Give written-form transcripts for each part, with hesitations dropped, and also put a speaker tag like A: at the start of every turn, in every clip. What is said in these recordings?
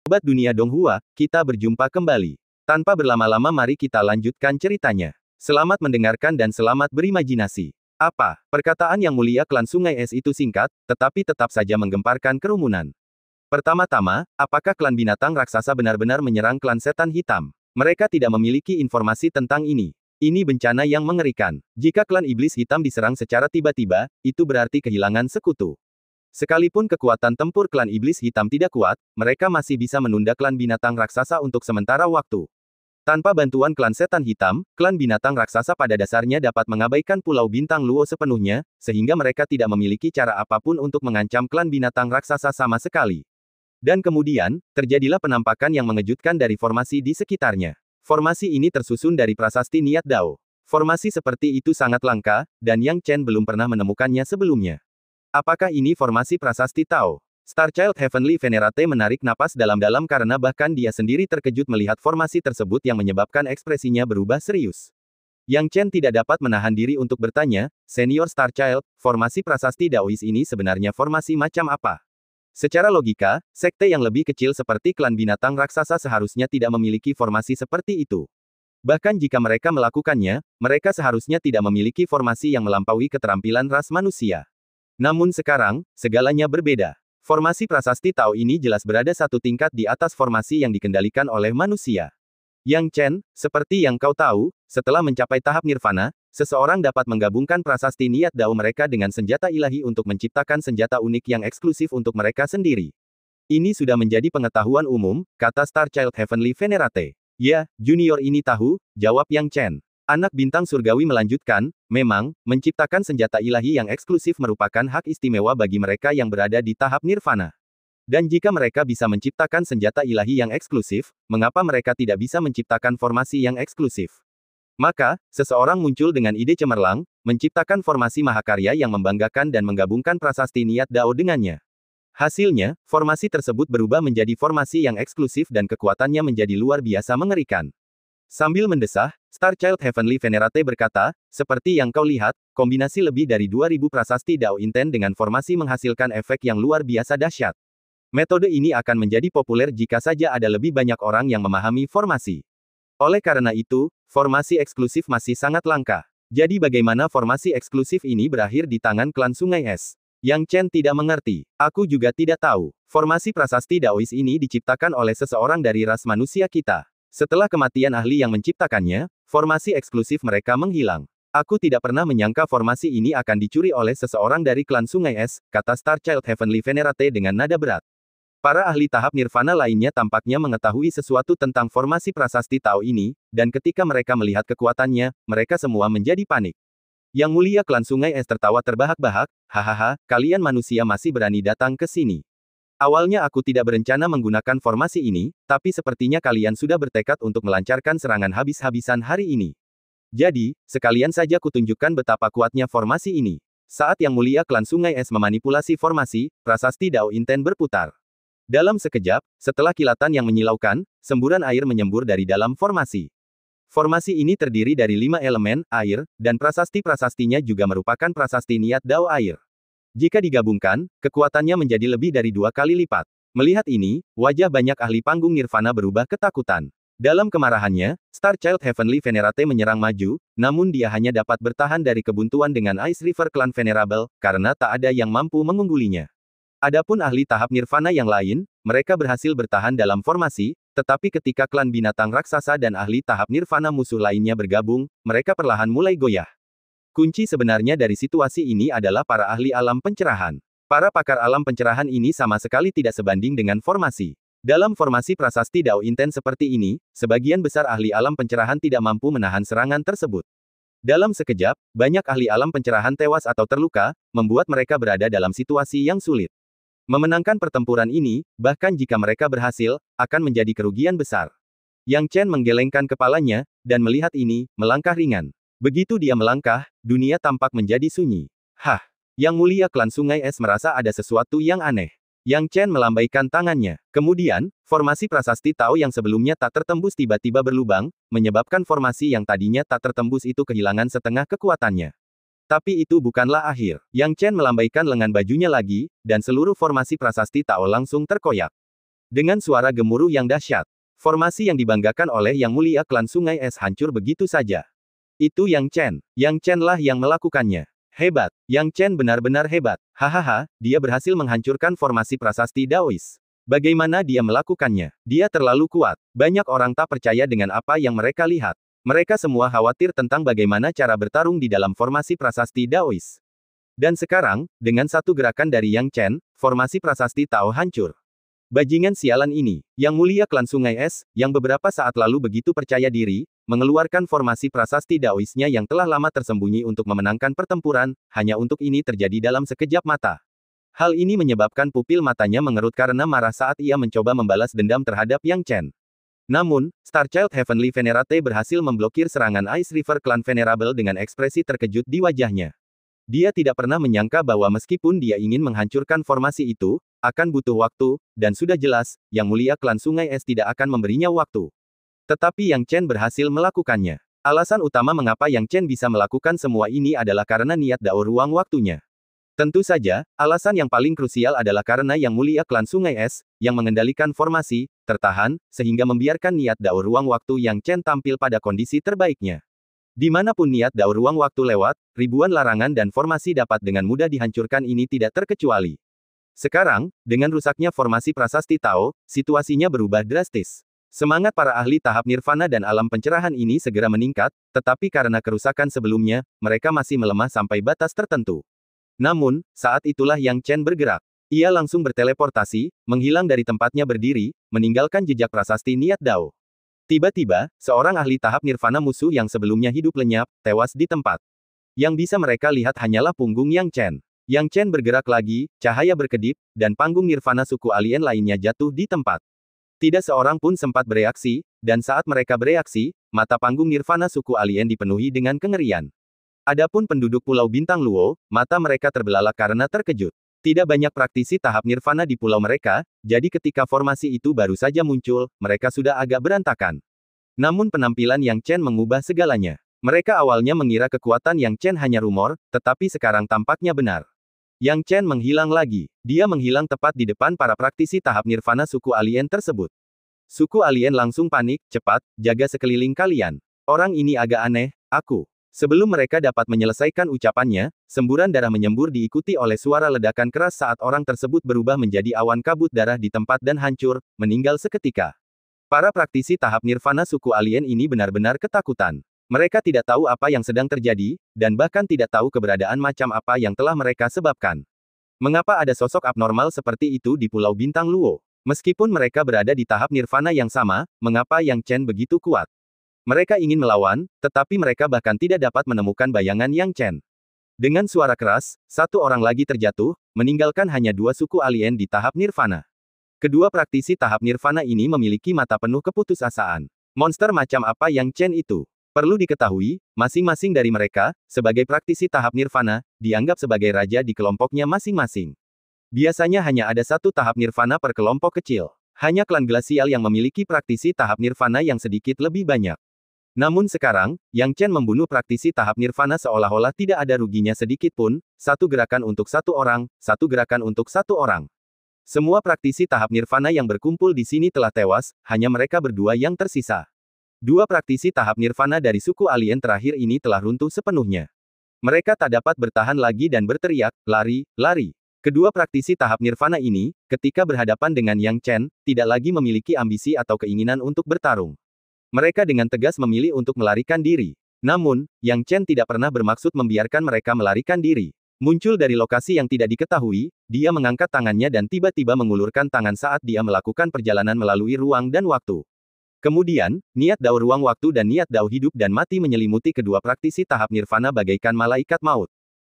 A: Sobat Dunia Donghua, kita berjumpa kembali. Tanpa berlama-lama mari kita lanjutkan ceritanya. Selamat mendengarkan dan selamat berimajinasi. Apa? Perkataan Yang Mulia klan Sungai Es itu singkat, tetapi tetap saja menggemparkan kerumunan. Pertama-tama, apakah klan binatang raksasa benar-benar menyerang klan setan hitam? Mereka tidak memiliki informasi tentang ini. Ini bencana yang mengerikan. Jika klan iblis hitam diserang secara tiba-tiba, itu berarti kehilangan sekutu. Sekalipun kekuatan tempur klan iblis hitam tidak kuat, mereka masih bisa menunda klan binatang raksasa untuk sementara waktu. Tanpa bantuan klan setan hitam, klan binatang raksasa pada dasarnya dapat mengabaikan Pulau Bintang Luo sepenuhnya, sehingga mereka tidak memiliki cara apapun untuk mengancam klan binatang raksasa sama sekali. Dan kemudian, terjadilah penampakan yang mengejutkan dari formasi di sekitarnya. Formasi ini tersusun dari prasasti niat Dao. Formasi seperti itu sangat langka, dan Yang Chen belum pernah menemukannya sebelumnya. Apakah ini formasi prasasti Tao? Starchild Heavenly Venerate menarik napas dalam-dalam karena bahkan dia sendiri terkejut melihat formasi tersebut yang menyebabkan ekspresinya berubah serius. Yang Chen tidak dapat menahan diri untuk bertanya, Senior Starchild, formasi prasasti Daois ini sebenarnya formasi macam apa? Secara logika, sekte yang lebih kecil seperti klan binatang raksasa seharusnya tidak memiliki formasi seperti itu. Bahkan jika mereka melakukannya, mereka seharusnya tidak memiliki formasi yang melampaui keterampilan ras manusia. Namun sekarang, segalanya berbeda. Formasi prasasti Tao ini jelas berada satu tingkat di atas formasi yang dikendalikan oleh manusia. Yang Chen, seperti yang kau tahu, setelah mencapai tahap nirvana, seseorang dapat menggabungkan prasasti niat Dao mereka dengan senjata ilahi untuk menciptakan senjata unik yang eksklusif untuk mereka sendiri. Ini sudah menjadi pengetahuan umum, kata Starchild Heavenly Venerate. Ya, junior ini tahu, jawab Yang Chen. Anak bintang surgawi melanjutkan, memang, menciptakan senjata ilahi yang eksklusif merupakan hak istimewa bagi mereka yang berada di tahap nirvana. Dan jika mereka bisa menciptakan senjata ilahi yang eksklusif, mengapa mereka tidak bisa menciptakan formasi yang eksklusif? Maka, seseorang muncul dengan ide cemerlang, menciptakan formasi mahakarya yang membanggakan dan menggabungkan prasasti niat Dao dengannya. Hasilnya, formasi tersebut berubah menjadi formasi yang eksklusif dan kekuatannya menjadi luar biasa mengerikan. Sambil mendesah, Starchild Heavenly Venerate berkata, seperti yang kau lihat, kombinasi lebih dari 2000 prasasti Dao Inten dengan formasi menghasilkan efek yang luar biasa dahsyat. Metode ini akan menjadi populer jika saja ada lebih banyak orang yang memahami formasi. Oleh karena itu, formasi eksklusif masih sangat langka. Jadi bagaimana formasi eksklusif ini berakhir di tangan klan Sungai Es? Yang Chen tidak mengerti. Aku juga tidak tahu. Formasi prasasti Daois ini diciptakan oleh seseorang dari ras manusia kita. Setelah kematian ahli yang menciptakannya, formasi eksklusif mereka menghilang. Aku tidak pernah menyangka formasi ini akan dicuri oleh seseorang dari klan Sungai Es, kata Starchild Heavenly Venerate dengan nada berat. Para ahli tahap nirvana lainnya tampaknya mengetahui sesuatu tentang formasi prasasti Tao ini, dan ketika mereka melihat kekuatannya, mereka semua menjadi panik. Yang Mulia klan Sungai Es tertawa terbahak-bahak, hahaha, kalian manusia masih berani datang ke sini. Awalnya aku tidak berencana menggunakan formasi ini, tapi sepertinya kalian sudah bertekad untuk melancarkan serangan habis-habisan hari ini. Jadi, sekalian saja kutunjukkan betapa kuatnya formasi ini. Saat Yang Mulia klan Sungai Es memanipulasi formasi, prasasti Dao Inten berputar. Dalam sekejap, setelah kilatan yang menyilaukan, semburan air menyembur dari dalam formasi. Formasi ini terdiri dari 5 elemen, air, dan prasasti-prasastinya juga merupakan prasasti niat Dao air. Jika digabungkan, kekuatannya menjadi lebih dari 2 kali lipat. Melihat ini, wajah banyak ahli panggung nirvana berubah ketakutan. Dalam kemarahannya, Starchild Heavenly Venerate menyerang maju, namun dia hanya dapat bertahan dari kebuntuan dengan Ice River Clan Venerable, karena tak ada yang mampu mengunggulinya. Adapun ahli tahap nirvana yang lain, mereka berhasil bertahan dalam formasi, tetapi ketika klan binatang raksasa dan ahli tahap nirvana musuh lainnya bergabung, mereka perlahan mulai goyah. Kunci sebenarnya dari situasi ini adalah para ahli alam pencerahan. Para pakar alam pencerahan ini sama sekali tidak sebanding dengan formasi. Dalam formasi prasasti Dao Inten seperti ini, sebagian besar ahli alam pencerahan tidak mampu menahan serangan tersebut. Dalam sekejap, banyak ahli alam pencerahan tewas atau terluka, membuat mereka berada dalam situasi yang sulit. Memenangkan pertempuran ini, bahkan jika mereka berhasil, akan menjadi kerugian besar. Yang Chen menggelengkan kepalanya, dan melihat ini, melangkah ringan. Begitu dia melangkah, dunia tampak menjadi sunyi. Hah! Yang Mulia klan Sungai Es merasa ada sesuatu yang aneh. Yang Chen melambaikan tangannya. Kemudian, formasi prasasti Tao yang sebelumnya tak tertembus tiba-tiba berlubang, menyebabkan formasi yang tadinya tak tertembus itu kehilangan setengah kekuatannya. Tapi itu bukanlah akhir. Yang Chen melambaikan lengan bajunya lagi, dan seluruh formasi prasasti Tao langsung terkoyak. Dengan suara gemuruh yang dahsyat, formasi yang dibanggakan oleh Yang Mulia klan Sungai Es hancur begitu saja. Itu Yang Chen. Yang Chen lah yang melakukannya. Hebat. Yang Chen benar-benar hebat. Hahaha, dia berhasil menghancurkan formasi prasasti Daois. Bagaimana dia melakukannya? Dia terlalu kuat. Banyak orang tak percaya dengan apa yang mereka lihat. Mereka semua khawatir tentang bagaimana cara bertarung di dalam formasi prasasti Daois. Dan sekarang, dengan satu gerakan dari Yang Chen, formasi prasasti Tao hancur. Bajingan sialan ini, Yang Mulia klan Sungai Es, yang beberapa saat lalu begitu percaya diri, mengeluarkan formasi prasasti Daoisnya yang telah lama tersembunyi untuk memenangkan pertempuran, hanya untuk ini terjadi dalam sekejap mata. Hal ini menyebabkan pupil matanya mengerut karena marah saat ia mencoba membalas dendam terhadap Yang Chen. Namun, Starchild Heavenly Venerate berhasil memblokir serangan Ice River Clan Venerable dengan ekspresi terkejut di wajahnya. Dia tidak pernah menyangka bahwa meskipun dia ingin menghancurkan formasi itu, akan butuh waktu, dan sudah jelas, Yang Mulia klan Sungai Es tidak akan memberinya waktu. Tetapi Yang Chen berhasil melakukannya. Alasan utama mengapa Yang Chen bisa melakukan semua ini adalah karena niat Dao ruang waktunya. Tentu saja, alasan yang paling krusial adalah karena Yang Mulia klan Sungai Es, yang mengendalikan formasi, tertahan, sehingga membiarkan niat Dao ruang waktu Yang Chen tampil pada kondisi terbaiknya. Dimanapun niat Dao ruang waktu lewat, ribuan larangan dan formasi dapat dengan mudah dihancurkan ini tidak terkecuali. Sekarang, dengan rusaknya formasi prasasti Tao, situasinya berubah drastis. Semangat para ahli tahap nirvana dan alam pencerahan ini segera meningkat, tetapi karena kerusakan sebelumnya, mereka masih melemah sampai batas tertentu. Namun, saat itulah Yang Chen bergerak. Ia langsung berteleportasi, menghilang dari tempatnya berdiri, meninggalkan jejak prasasti niat Dao. Tiba-tiba, seorang ahli tahap nirvana musuh yang sebelumnya hidup lenyap, tewas di tempat. Yang bisa mereka lihat hanyalah punggung Yang Chen. Yang Chen bergerak lagi, cahaya berkedip, dan panggung nirvana suku alien lainnya jatuh di tempat. Tidak seorang pun sempat bereaksi, dan saat mereka bereaksi, mata panggung nirvana suku alien dipenuhi dengan kengerian. Adapun penduduk Pulau Bintang Luo, mata mereka terbelalak karena terkejut. Tidak banyak praktisi tahap nirvana di pulau mereka, jadi ketika formasi itu baru saja muncul, mereka sudah agak berantakan. Namun penampilan Yang Chen mengubah segalanya. Mereka awalnya mengira kekuatan Yang Chen hanya rumor, tetapi sekarang tampaknya benar. Yang Chen menghilang lagi. Dia menghilang tepat di depan para praktisi tahap nirvana suku alien tersebut. Suku alien langsung panik, cepat, jaga sekeliling kalian. Orang ini agak aneh, aku. Sebelum mereka dapat menyelesaikan ucapannya, semburan darah menyembur diikuti oleh suara ledakan keras saat orang tersebut berubah menjadi awan kabut darah di tempat dan hancur, meninggal seketika. Para praktisi tahap nirvana suku alien ini benar-benar ketakutan. Mereka tidak tahu apa yang sedang terjadi, dan bahkan tidak tahu keberadaan macam apa yang telah mereka sebabkan. Mengapa ada sosok abnormal seperti itu di Pulau Bintang Luo? Meskipun mereka berada di tahap nirvana yang sama, mengapa Yang Chen begitu kuat? Mereka ingin melawan, tetapi mereka bahkan tidak dapat menemukan bayangan Yang Chen. Dengan suara keras, satu orang lagi terjatuh, meninggalkan hanya dua suku alien di tahap nirvana. Kedua praktisi tahap nirvana ini memiliki mata penuh keputusasaan. Monster macam apa Yang Chen itu? Perlu diketahui, masing-masing dari mereka, sebagai praktisi tahap nirvana, dianggap sebagai raja di kelompoknya masing-masing. Biasanya hanya ada satu tahap nirvana per kelompok kecil. Hanya klan glasial yang memiliki praktisi tahap nirvana yang sedikit lebih banyak. Namun sekarang, Yang Chen membunuh praktisi tahap nirvana seolah-olah tidak ada ruginya sedikit pun, satu gerakan untuk satu orang, satu gerakan untuk satu orang. Semua praktisi tahap nirvana yang berkumpul di sini telah tewas, hanya mereka berdua yang tersisa. Dua praktisi tahap nirvana dari suku alien terakhir ini telah runtuh sepenuhnya. Mereka tak dapat bertahan lagi dan berteriak, lari, lari. Kedua praktisi tahap nirvana ini, ketika berhadapan dengan Yang Chen, tidak lagi memiliki ambisi atau keinginan untuk bertarung. Mereka dengan tegas memilih untuk melarikan diri. Namun, Yang Chen tidak pernah bermaksud membiarkan mereka melarikan diri. Muncul dari lokasi yang tidak diketahui, dia mengangkat tangannya dan tiba-tiba mengulurkan tangan saat dia melakukan perjalanan melalui ruang dan waktu. Kemudian, niat Dao ruang waktu dan niat Dao hidup dan mati menyelimuti kedua praktisi tahap nirvana bagaikan malaikat maut.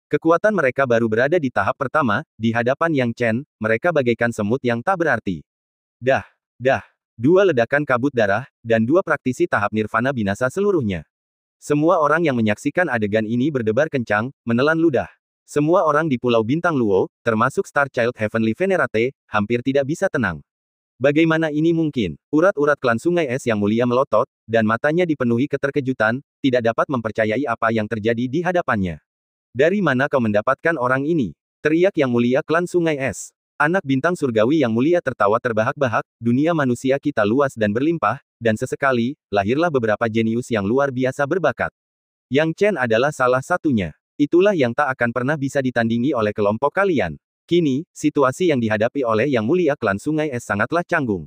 A: Kekuatan mereka baru berada di tahap pertama, di hadapan Yang Chen, mereka bagaikan semut yang tak berarti. Dah. Dua ledakan kabut darah, dan dua praktisi tahap nirvana binasa seluruhnya. Semua orang yang menyaksikan adegan ini berdebar kencang, menelan ludah. Semua orang di Pulau Bintang Luo, termasuk Starchild Heavenly Venerate, hampir tidak bisa tenang. Bagaimana ini mungkin? Urat-urat klan Sungai Es yang mulia melotot, dan matanya dipenuhi keterkejutan, tidak dapat mempercayai apa yang terjadi di hadapannya. Dari mana kau mendapatkan orang ini? Teriak Yang Mulia klan Sungai Es. Anak bintang surgawi yang mulia tertawa terbahak-bahak, dunia manusia kita luas dan berlimpah, dan sesekali, lahirlah beberapa jenius yang luar biasa berbakat. Yang Chen adalah salah satunya. Itulah yang tak akan pernah bisa ditandingi oleh kelompok kalian. Kini, situasi yang dihadapi oleh Yang Mulia Klan Sungai Es sangatlah canggung.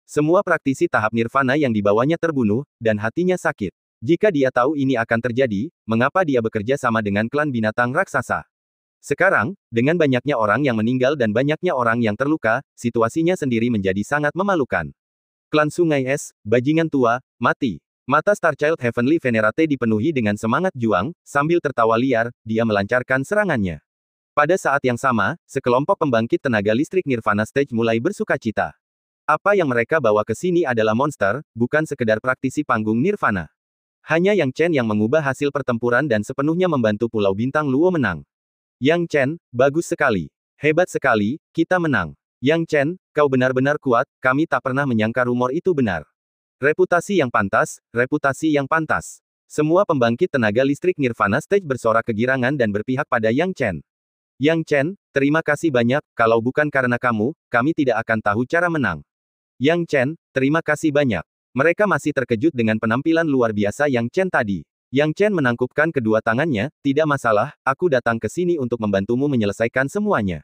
A: Semua praktisi tahap nirvana yang dibawanya terbunuh, dan hatinya sakit. Jika dia tahu ini akan terjadi, mengapa dia bekerja sama dengan klan binatang raksasa? Sekarang, dengan banyaknya orang yang meninggal dan banyaknya orang yang terluka, situasinya sendiri menjadi sangat memalukan. Klan Sungai Es, bajingan tua, mati. Mata Starchild Heavenly Venerate dipenuhi dengan semangat juang, sambil tertawa liar, dia melancarkan serangannya. Pada saat yang sama, sekelompok pembangkit tenaga listrik Nirvana Stage mulai bersukacita. Apa yang mereka bawa ke sini adalah monster, bukan sekedar praktisi panggung Nirvana. Hanya Yang Chen yang mengubah hasil pertempuran dan sepenuhnya membantu Pulau Bintang Luo menang. Yang Chen, bagus sekali. Hebat sekali, kita menang. Yang Chen, kau benar-benar kuat, kami tak pernah menyangka rumor itu benar. Reputasi yang pantas, reputasi yang pantas. Semua pembangkit tenaga listrik Nirvana Stage bersorak kegirangan dan berpihak pada Yang Chen. Yang Chen, terima kasih banyak, kalau bukan karena kamu, kami tidak akan tahu cara menang. Yang Chen, terima kasih banyak. Mereka masih terkejut dengan penampilan luar biasa Yang Chen tadi. Yang Chen menangkupkan kedua tangannya, tidak masalah, aku datang ke sini untuk membantumu menyelesaikan semuanya.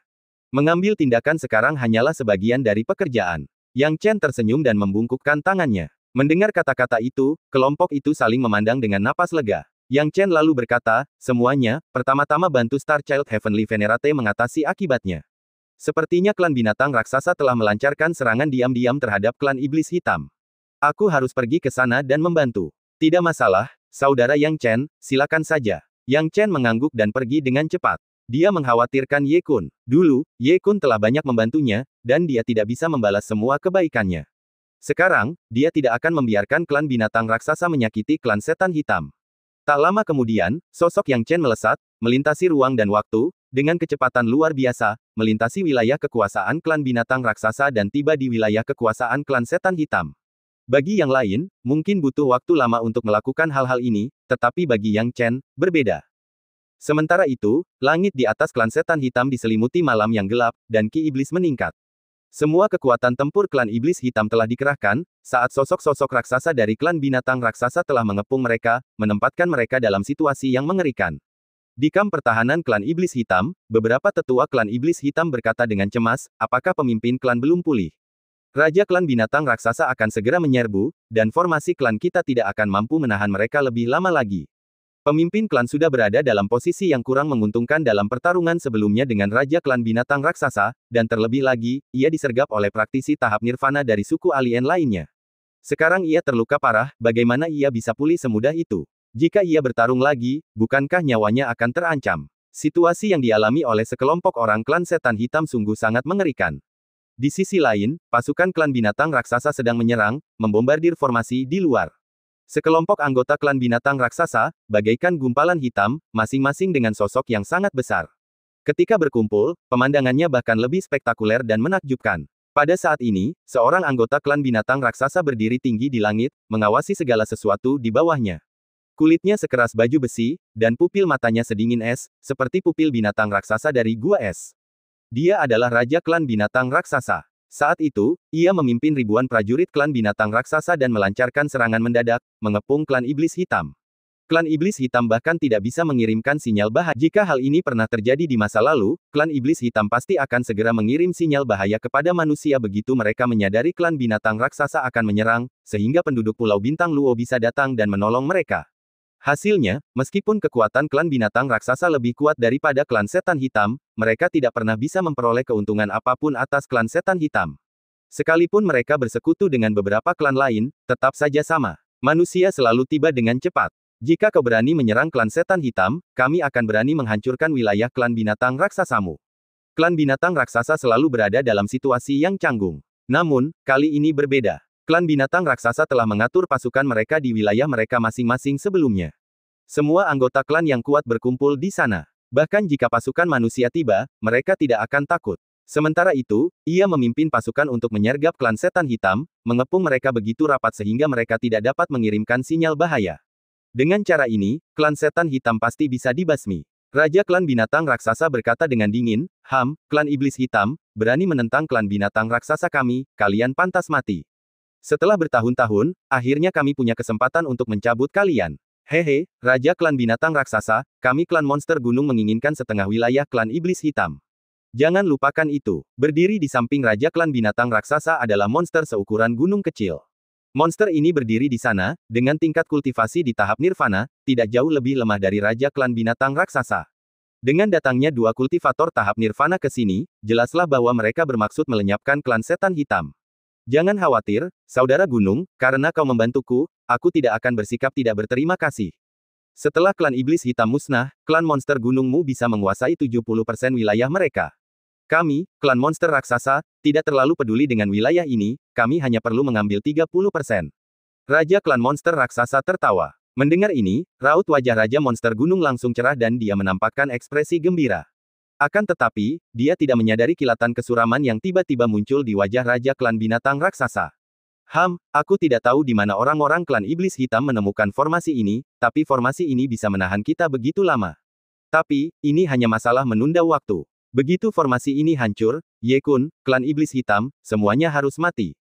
A: Mengambil tindakan sekarang hanyalah sebagian dari pekerjaan. Yang Chen tersenyum dan membungkukkan tangannya. Mendengar kata-kata itu, kelompok itu saling memandang dengan napas lega. Yang Chen lalu berkata, semuanya, pertama-tama bantu Starchild Heavenly Venerate mengatasi akibatnya. Sepertinya klan binatang raksasa telah melancarkan serangan diam-diam terhadap klan iblis hitam. Aku harus pergi ke sana dan membantu. Tidak masalah, Saudara Yang Chen, silakan saja. Yang Chen mengangguk dan pergi dengan cepat. Dia mengkhawatirkan Ye Kun. Dulu, Ye Kun telah banyak membantunya, dan dia tidak bisa membalas semua kebaikannya. Sekarang, dia tidak akan membiarkan klan binatang raksasa menyakiti klan setan hitam. Tak lama kemudian, sosok Yang Chen melesat, melintasi ruang dan waktu, dengan kecepatan luar biasa, melintasi wilayah kekuasaan klan binatang raksasa dan tiba di wilayah kekuasaan klan setan hitam. Bagi yang lain, mungkin butuh waktu lama untuk melakukan hal-hal ini, tetapi bagi Yang Chen, berbeda. Sementara itu, langit di atas klan setan hitam diselimuti malam yang gelap, dan ki iblis meningkat. Semua kekuatan tempur klan iblis hitam telah dikerahkan, saat sosok-sosok raksasa dari klan binatang raksasa telah mengepung mereka, menempatkan mereka dalam situasi yang mengerikan. Di kamp pertahanan klan iblis hitam, beberapa tetua klan iblis hitam berkata dengan cemas, apakah pemimpin klan belum pulih? Raja klan binatang raksasa akan segera menyerbu, dan formasi klan kita tidak akan mampu menahan mereka lebih lama lagi. Pemimpin klan sudah berada dalam posisi yang kurang menguntungkan dalam pertarungan sebelumnya dengan Raja klan binatang raksasa, dan terlebih lagi, ia disergap oleh praktisi tahap nirvana dari suku alien lainnya. Sekarang ia terluka parah, bagaimana ia bisa pulih semudah itu? Jika ia bertarung lagi, bukankah nyawanya akan terancam? Situasi yang dialami oleh sekelompok orang klan setan hitam sungguh sangat mengerikan. Di sisi lain, pasukan klan binatang raksasa sedang menyerang, membombardir formasi di luar. Sekelompok anggota klan binatang raksasa, bagaikan gumpalan hitam, masing-masing dengan sosok yang sangat besar. Ketika berkumpul, pemandangannya bahkan lebih spektakuler dan menakjubkan. Pada saat ini, seorang anggota klan binatang raksasa berdiri tinggi di langit, mengawasi segala sesuatu di bawahnya. Kulitnya sekeras baju besi, dan pupil matanya sedingin es, seperti pupil binatang raksasa dari gua es. Dia adalah Raja Klan Binatang Raksasa. Saat itu, ia memimpin ribuan prajurit klan binatang raksasa dan melancarkan serangan mendadak, mengepung klan iblis hitam. Klan iblis hitam bahkan tidak bisa mengirimkan sinyal bahaya. Jika hal ini pernah terjadi di masa lalu, klan iblis hitam pasti akan segera mengirim sinyal bahaya kepada manusia begitu mereka menyadari klan binatang raksasa akan menyerang, sehingga penduduk Pulau Bintang Luo bisa datang dan menolong mereka. Hasilnya, meskipun kekuatan klan binatang raksasa lebih kuat daripada klan setan hitam, mereka tidak pernah bisa memperoleh keuntungan apapun atas klan setan hitam. Sekalipun mereka bersekutu dengan beberapa klan lain, tetap saja sama. Manusia selalu tiba dengan cepat. Jika kau berani menyerang klan setan hitam, kami akan berani menghancurkan wilayah klan binatang raksasamu. Klan binatang raksasa selalu berada dalam situasi yang canggung. Namun, kali ini berbeda. Klan binatang raksasa telah mengatur pasukan mereka di wilayah mereka masing-masing sebelumnya. Semua anggota klan yang kuat berkumpul di sana. Bahkan jika pasukan manusia tiba, mereka tidak akan takut. Sementara itu, ia memimpin pasukan untuk menyergap klan setan hitam, mengepung mereka begitu rapat sehingga mereka tidak dapat mengirimkan sinyal bahaya. Dengan cara ini, klan setan hitam pasti bisa dibasmi. Raja klan binatang raksasa berkata dengan dingin, klan iblis hitam, berani menentang klan binatang raksasa kami, kalian pantas mati. Setelah bertahun-tahun, akhirnya kami punya kesempatan untuk mencabut kalian. Hehe, Raja klan binatang raksasa, kami klan monster gunung menginginkan setengah wilayah klan iblis hitam. Jangan lupakan itu. Berdiri di samping Raja klan binatang raksasa adalah monster seukuran gunung kecil. Monster ini berdiri di sana, dengan tingkat kultivasi di tahap nirvana, tidak jauh lebih lemah dari Raja klan binatang raksasa. Dengan datangnya dua kultivator tahap nirvana ke sini, jelaslah bahwa mereka bermaksud melenyapkan klan setan hitam. Jangan khawatir, saudara gunung, karena kau membantuku, aku tidak akan bersikap tidak berterima kasih. Setelah klan iblis hitam musnah, klan monster gunungmu bisa menguasai 70% wilayah mereka. Kami, klan monster raksasa, tidak terlalu peduli dengan wilayah ini, kami hanya perlu mengambil 30%. Raja klan monster raksasa tertawa. Mendengar ini, raut wajah Raja monster gunung langsung cerah dan dia menampakkan ekspresi gembira. Akan tetapi, dia tidak menyadari kilatan kesuraman yang tiba-tiba muncul di wajah Raja klan binatang raksasa. Aku tidak tahu di mana orang-orang klan iblis hitam menemukan formasi ini, tapi formasi ini bisa menahan kita begitu lama. Tapi, ini hanya masalah menunda waktu. Begitu formasi ini hancur, Ye Kun, klan iblis hitam, semuanya harus mati.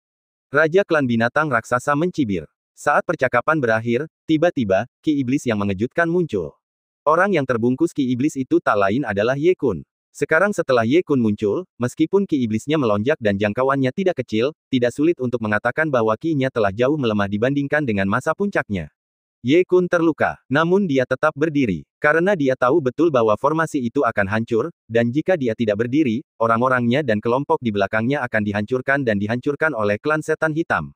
A: Raja klan binatang raksasa mencibir. Saat percakapan berakhir, tiba-tiba, ki iblis yang mengejutkan muncul. Orang yang terbungkus ki iblis itu tak lain adalah Ye Kun. Sekarang setelah Ye Kun muncul, meskipun ki iblisnya melonjak dan jangkauannya tidak kecil, tidak sulit untuk mengatakan bahwa ki-nya telah jauh melemah dibandingkan dengan masa puncaknya. Ye Kun terluka, namun dia tetap berdiri. Karena dia tahu betul bahwa formasi itu akan hancur, dan jika dia tidak berdiri, orang-orangnya dan kelompok di belakangnya akan dihancurkan dan dihancurkan oleh klan setan hitam.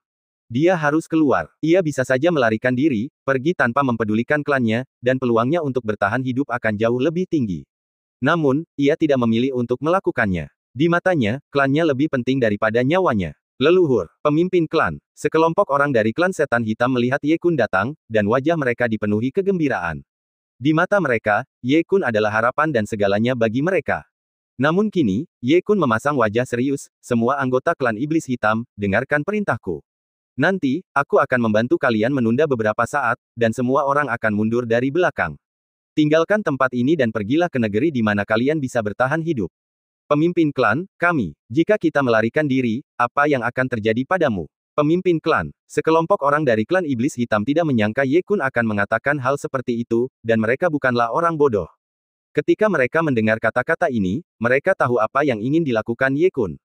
A: Dia harus keluar. Ia bisa saja melarikan diri, pergi tanpa mempedulikan klannya, dan peluangnya untuk bertahan hidup akan jauh lebih tinggi. Namun, ia tidak memilih untuk melakukannya. Di matanya, klannya lebih penting daripada nyawanya. Leluhur, pemimpin klan. Sekelompok orang dari klan setan hitam melihat Ye Kun datang, dan wajah mereka dipenuhi kegembiraan. Di mata mereka, Ye Kun adalah harapan dan segalanya bagi mereka. Namun kini, Ye Kun memasang wajah serius, semua anggota klan iblis hitam, dengarkan perintahku. Nanti, aku akan membantu kalian menunda beberapa saat, dan semua orang akan mundur dari belakang. Tinggalkan tempat ini dan pergilah ke negeri di mana kalian bisa bertahan hidup. Pemimpin klan, kami. Jika kita melarikan diri, apa yang akan terjadi padamu? Pemimpin klan. Sekelompok orang dari klan iblis hitam tidak menyangka Ye Kun akan mengatakan hal seperti itu, dan mereka bukanlah orang bodoh. Ketika mereka mendengar kata-kata ini, mereka tahu apa yang ingin dilakukan Ye Kun.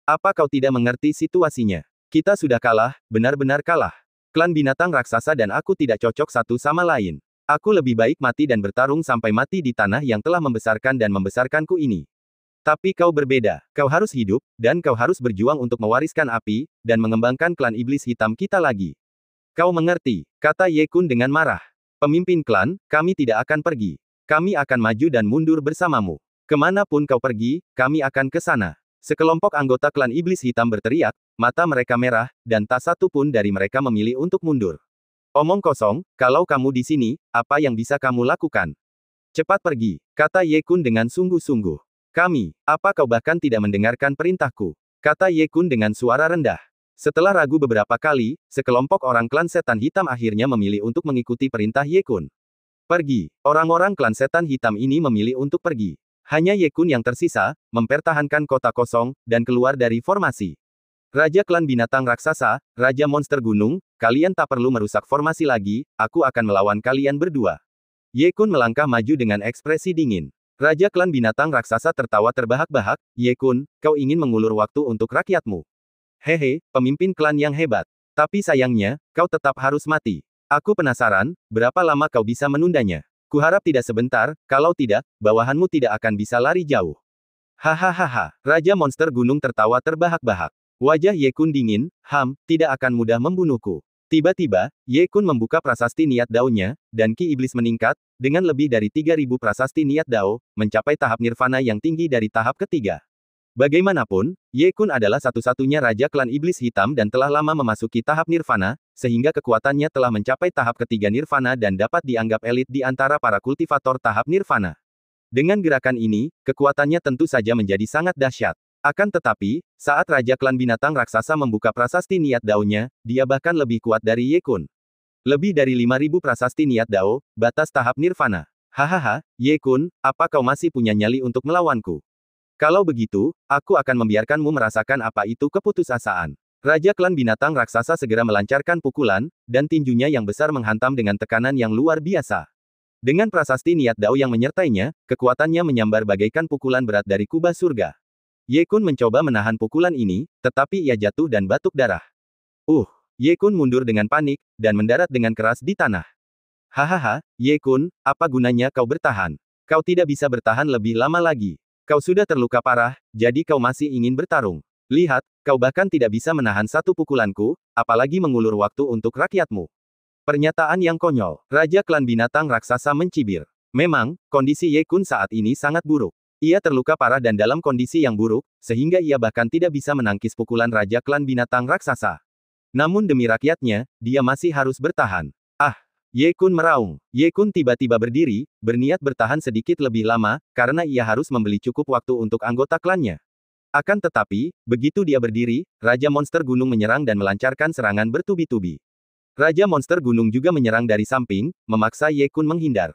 A: Apa kau tidak mengerti situasinya? Kita sudah kalah, benar-benar kalah. Klan binatang raksasa dan aku tidak cocok satu sama lain. Aku lebih baik mati dan bertarung sampai mati di tanah yang telah membesarkan dan membesarkanku ini. Tapi kau berbeda. Kau harus hidup, dan kau harus berjuang untuk mewariskan api, dan mengembangkan klan iblis hitam kita lagi. Kau mengerti, kata Ye Kun dengan marah. Pemimpin klan, kami tidak akan pergi. Kami akan maju dan mundur bersamamu. Kemanapun kau pergi, kami akan ke sana. Sekelompok anggota klan iblis hitam berteriak, mata mereka merah, dan tak satu pun dari mereka memilih untuk mundur. Omong kosong, kalau kamu di sini, apa yang bisa kamu lakukan? Cepat pergi, kata Ye Kun dengan sungguh-sungguh. Apa kau bahkan tidak mendengarkan perintahku? Kata Ye Kun dengan suara rendah. Setelah ragu beberapa kali, sekelompok orang klan setan hitam akhirnya memilih untuk mengikuti perintah Ye Kun. Pergi. Orang-orang klan setan hitam ini memilih untuk pergi. Hanya Ye Kun yang tersisa, mempertahankan kota kosong, dan keluar dari formasi. Raja klan binatang raksasa, Raja monster gunung, kalian tak perlu merusak formasi lagi, aku akan melawan kalian berdua. Ye Kun melangkah maju dengan ekspresi dingin. Raja klan binatang raksasa tertawa terbahak-bahak, Ye Kun, kau ingin mengulur waktu untuk rakyatmu. Hehe, pemimpin klan yang hebat. Tapi sayangnya, kau tetap harus mati. Aku penasaran, berapa lama kau bisa menundanya? Kuharap tidak sebentar, kalau tidak, bawahanmu tidak akan bisa lari jauh. Hahaha, Raja monster gunung tertawa terbahak-bahak. Wajah Ye Kun dingin, tidak akan mudah membunuhku. Tiba-tiba, Ye Kun membuka prasasti niat daunnya, dan ki iblis meningkat, dengan lebih dari 3000 prasasti niat dao, mencapai tahap nirvana yang tinggi dari tahap ketiga. Bagaimanapun, Ye Kun adalah satu-satunya Raja klan iblis hitam dan telah lama memasuki tahap nirvana, sehingga kekuatannya telah mencapai tahap ketiga nirvana dan dapat dianggap elit di antara para kultivator tahap nirvana. Dengan gerakan ini, kekuatannya tentu saja menjadi sangat dahsyat. Akan tetapi, saat Raja klan binatang raksasa membuka prasasti niat daunnya, dia bahkan lebih kuat dari Ye Kun. Lebih dari 5000 prasasti niat dao, batas tahap nirvana. Hahaha, Ye Kun, apa kau masih punya nyali untuk melawanku? Kalau begitu, aku akan membiarkanmu merasakan apa itu keputusasaan. Raja klan binatang raksasa segera melancarkan pukulan, dan tinjunya yang besar menghantam dengan tekanan yang luar biasa. Dengan prasasti niat Dao yang menyertainya, kekuatannya menyambar bagaikan pukulan berat dari kubah surga. Ye Kun mencoba menahan pukulan ini, tetapi ia jatuh dan batuk darah. Ye Kun mundur dengan panik, dan mendarat dengan keras di tanah. Hahaha, Ye Kun, apa gunanya kau bertahan? Kau tidak bisa bertahan lebih lama lagi. Kau sudah terluka parah, jadi kau masih ingin bertarung. Lihat, kau bahkan tidak bisa menahan satu pukulanku, apalagi mengulur waktu untuk rakyatmu. Pernyataan yang konyol. Raja klan binatang raksasa mencibir. Memang, kondisi Ye Kun saat ini sangat buruk. Ia terluka parah dan dalam kondisi yang buruk, sehingga ia bahkan tidak bisa menangkis pukulan Raja klan binatang raksasa. Namun demi rakyatnya, dia masih harus bertahan. Ye Kun meraung. Ye Kun tiba-tiba berdiri, berniat bertahan sedikit lebih lama, karena ia harus membeli cukup waktu untuk anggota klannya. Akan tetapi, begitu dia berdiri, Raja Monster Gunung menyerang dan melancarkan serangan bertubi-tubi. Raja Monster Gunung juga menyerang dari samping, memaksa Ye Kun menghindar.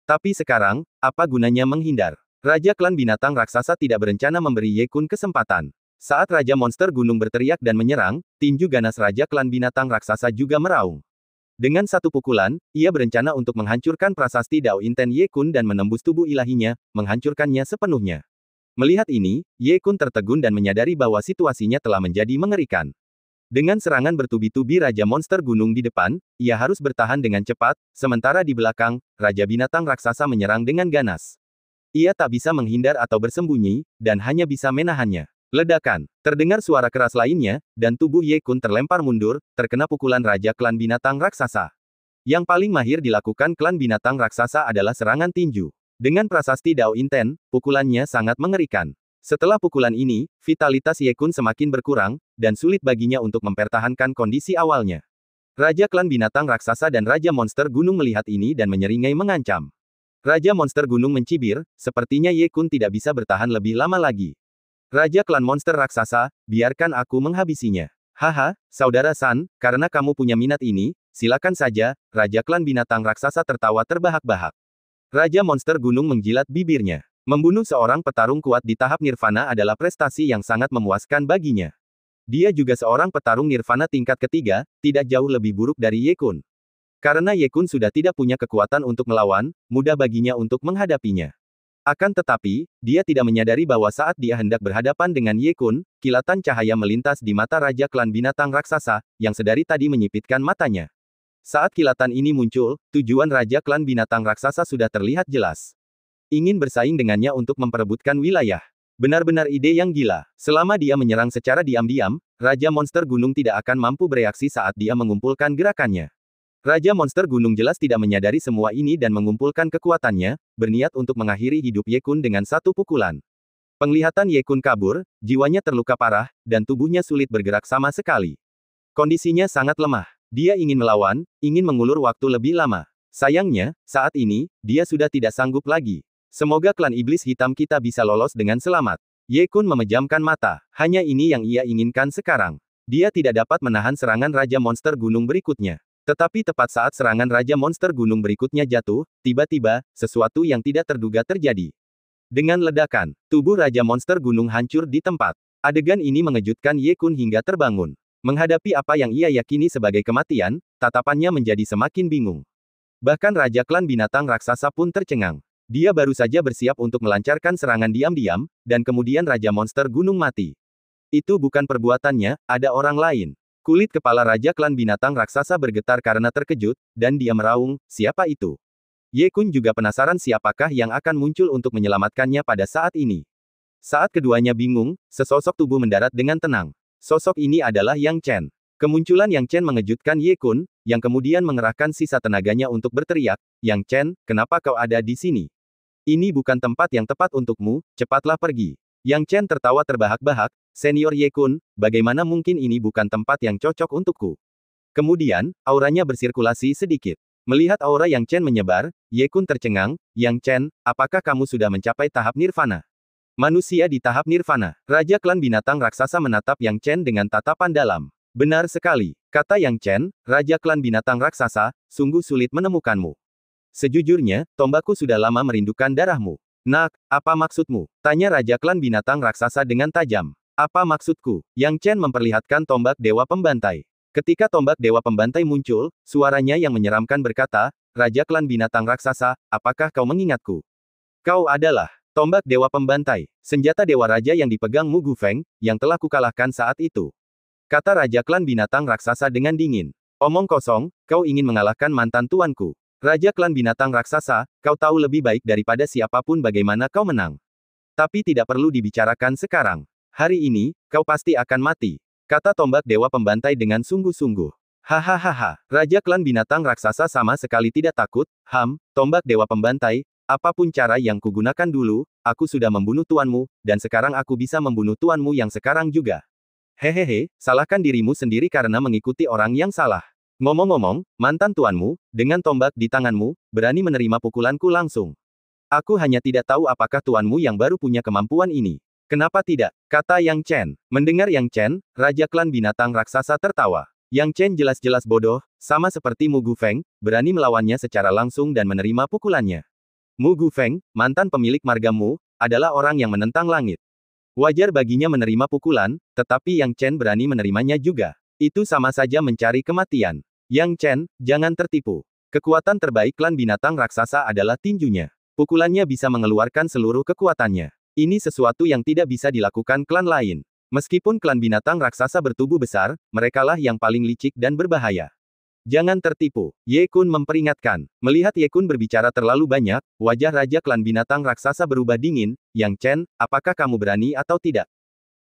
A: Tapi sekarang, apa gunanya menghindar? Raja klan binatang raksasa tidak berencana memberi Ye Kun kesempatan. Saat Raja Monster Gunung berteriak dan menyerang, tinju ganas Raja klan binatang raksasa juga meraung. Dengan satu pukulan, ia berencana untuk menghancurkan prasasti Dao Inten Ye Kun dan menembus tubuh ilahinya, menghancurkannya sepenuhnya. Melihat ini, Ye Kun tertegun dan menyadari bahwa situasinya telah menjadi mengerikan. Dengan serangan bertubi-tubi Raja Monster Gunung di depan, ia harus bertahan dengan cepat, sementara di belakang, Raja Binatang Raksasa menyerang dengan ganas. Ia tak bisa menghindar atau bersembunyi, dan hanya bisa menahannya. Ledakan. Terdengar suara keras lainnya, dan tubuh Ye Kun terlempar mundur, terkena pukulan Raja Klan Binatang Raksasa. Yang paling mahir dilakukan Klan Binatang Raksasa adalah serangan tinju. Dengan prasasti Dao Inten, pukulannya sangat mengerikan. Setelah pukulan ini, vitalitas Ye Kun semakin berkurang, dan sulit baginya untuk mempertahankan kondisi awalnya. Raja Klan Binatang Raksasa dan Raja Monster Gunung melihat ini dan menyeringai mengancam. Raja Monster Gunung mencibir, sepertinya Ye Kun tidak bisa bertahan lebih lama lagi. Raja Klan Monster Raksasa, biarkan aku menghabisinya. Haha, Saudara San, karena kamu punya minat ini, silakan saja. Raja Klan Binatang Raksasa tertawa terbahak-bahak. Raja Monster Gunung menjilat bibirnya. Membunuh seorang petarung kuat di tahap Nirvana adalah prestasi yang sangat memuaskan baginya. Dia juga seorang petarung Nirvana tingkat ketiga, tidak jauh lebih buruk dari Ye Kun. Karena Ye Kun sudah tidak punya kekuatan untuk melawan, mudah baginya untuk menghadapinya. Akan tetapi, dia tidak menyadari bahwa saat dia hendak berhadapan dengan Ye Kun, kilatan cahaya melintas di mata Raja Klan Binatang Raksasa, yang sedari tadi menyipitkan matanya. Saat kilatan ini muncul, tujuan Raja Klan Binatang Raksasa sudah terlihat jelas. Ingin bersaing dengannya untuk memperebutkan wilayah. Benar-benar ide yang gila. Selama dia menyerang secara diam-diam, Raja Monster Gunung tidak akan mampu bereaksi saat dia mengumpulkan gerakannya. Raja Monster Gunung jelas tidak menyadari semua ini dan mengumpulkan kekuatannya, berniat untuk mengakhiri hidup Ye Kun dengan satu pukulan. Penglihatan Ye Kun kabur, jiwanya terluka parah, dan tubuhnya sulit bergerak sama sekali. Kondisinya sangat lemah. Dia ingin melawan, ingin mengulur waktu lebih lama. Sayangnya, saat ini, dia sudah tidak sanggup lagi. Semoga klan iblis hitam kita bisa lolos dengan selamat. Ye Kun memejamkan mata. Hanya ini yang ia inginkan sekarang. Dia tidak dapat menahan serangan Raja Monster Gunung berikutnya. Tetapi tepat saat serangan Raja Monster Gunung berikutnya jatuh, tiba-tiba, sesuatu yang tidak terduga terjadi. Dengan ledakan, tubuh Raja Monster Gunung hancur di tempat. Adegan ini mengejutkan Ye Kun hingga terbangun. Menghadapi apa yang ia yakini sebagai kematian, tatapannya menjadi semakin bingung. Bahkan Raja Klan Binatang Raksasa pun tercengang. Dia baru saja bersiap untuk melancarkan serangan diam-diam, dan kemudian Raja Monster Gunung mati. Itu bukan perbuatannya, ada orang lain. Kulit kepala Raja Klan Binatang Raksasa bergetar karena terkejut, dan dia meraung, siapa itu? Ye Kun juga penasaran siapakah yang akan muncul untuk menyelamatkannya pada saat ini. Saat keduanya bingung, sesosok tubuh mendarat dengan tenang. Sosok ini adalah Yang Chen. Kemunculan Yang Chen mengejutkan Ye Kun, yang kemudian mengerahkan sisa tenaganya untuk berteriak, Yang Chen, kenapa kau ada di sini? Ini bukan tempat yang tepat untukmu, cepatlah pergi. Yang Chen tertawa terbahak-bahak, Senior Ye Kun, bagaimana mungkin ini bukan tempat yang cocok untukku? Kemudian, auranya bersirkulasi sedikit. Melihat aura Yang Chen menyebar, Ye Kun tercengang, Yang Chen, apakah kamu sudah mencapai tahap Nirvana? Manusia di tahap Nirvana. Raja Klan Binatang Raksasa menatap Yang Chen dengan tatapan dalam. Benar sekali, kata Yang Chen, Raja Klan Binatang Raksasa, sungguh sulit menemukanmu. Sejujurnya, tombakku sudah lama merindukan darahmu. Nak, apa maksudmu? Tanya Raja Klan Binatang Raksasa dengan tajam. Apa maksudku? Yang Chen memperlihatkan tombak Dewa Pembantai. Ketika tombak Dewa Pembantai muncul, suaranya yang menyeramkan berkata, Raja Klan Binatang Raksasa, apakah kau mengingatku? Kau adalah tombak Dewa Pembantai, senjata Dewa Raja yang dipegang Mu Gufeng, yang telah kukalahkan saat itu. Kata Raja Klan Binatang Raksasa dengan dingin. Omong kosong, kau ingin mengalahkan mantan tuanku. Raja Klan Binatang Raksasa, kau tahu lebih baik daripada siapapun bagaimana kau menang. Tapi tidak perlu dibicarakan sekarang. Hari ini, kau pasti akan mati. Kata tombak Dewa Pembantai dengan sungguh-sungguh. Hahaha, Raja Klan Binatang Raksasa sama sekali tidak takut. Tombak Dewa Pembantai, apapun cara yang kugunakan dulu, aku sudah membunuh tuanmu, dan sekarang aku bisa membunuh tuanmu yang sekarang juga. Hehehe, salahkan dirimu sendiri karena mengikuti orang yang salah. Ngomong-ngomong, mantan tuanmu, dengan tombak di tanganmu, berani menerima pukulanku langsung. Aku hanya tidak tahu apakah tuanmu yang baru punya kemampuan ini. Kenapa tidak? Kata Yang Chen. Mendengar Yang Chen, Raja Klan Binatang Raksasa tertawa. Yang Chen jelas-jelas bodoh, sama seperti Mu Gufeng, berani melawannya secara langsung dan menerima pukulannya. Mu Gufeng, mantan pemilik margamu, adalah orang yang menentang langit. Wajar baginya menerima pukulan, tetapi Yang Chen berani menerimanya juga. Itu sama saja mencari kematian. Yang Chen, jangan tertipu. Kekuatan terbaik klan binatang raksasa adalah tinjunya. Pukulannya bisa mengeluarkan seluruh kekuatannya. Ini sesuatu yang tidak bisa dilakukan klan lain. Meskipun klan binatang raksasa bertubuh besar, merekalah yang paling licik dan berbahaya. Jangan tertipu, Ye Kun memperingatkan. Melihat Ye Kun berbicara terlalu banyak, wajah Raja Klan Binatang Raksasa berubah dingin. Yang Chen, apakah kamu berani atau tidak?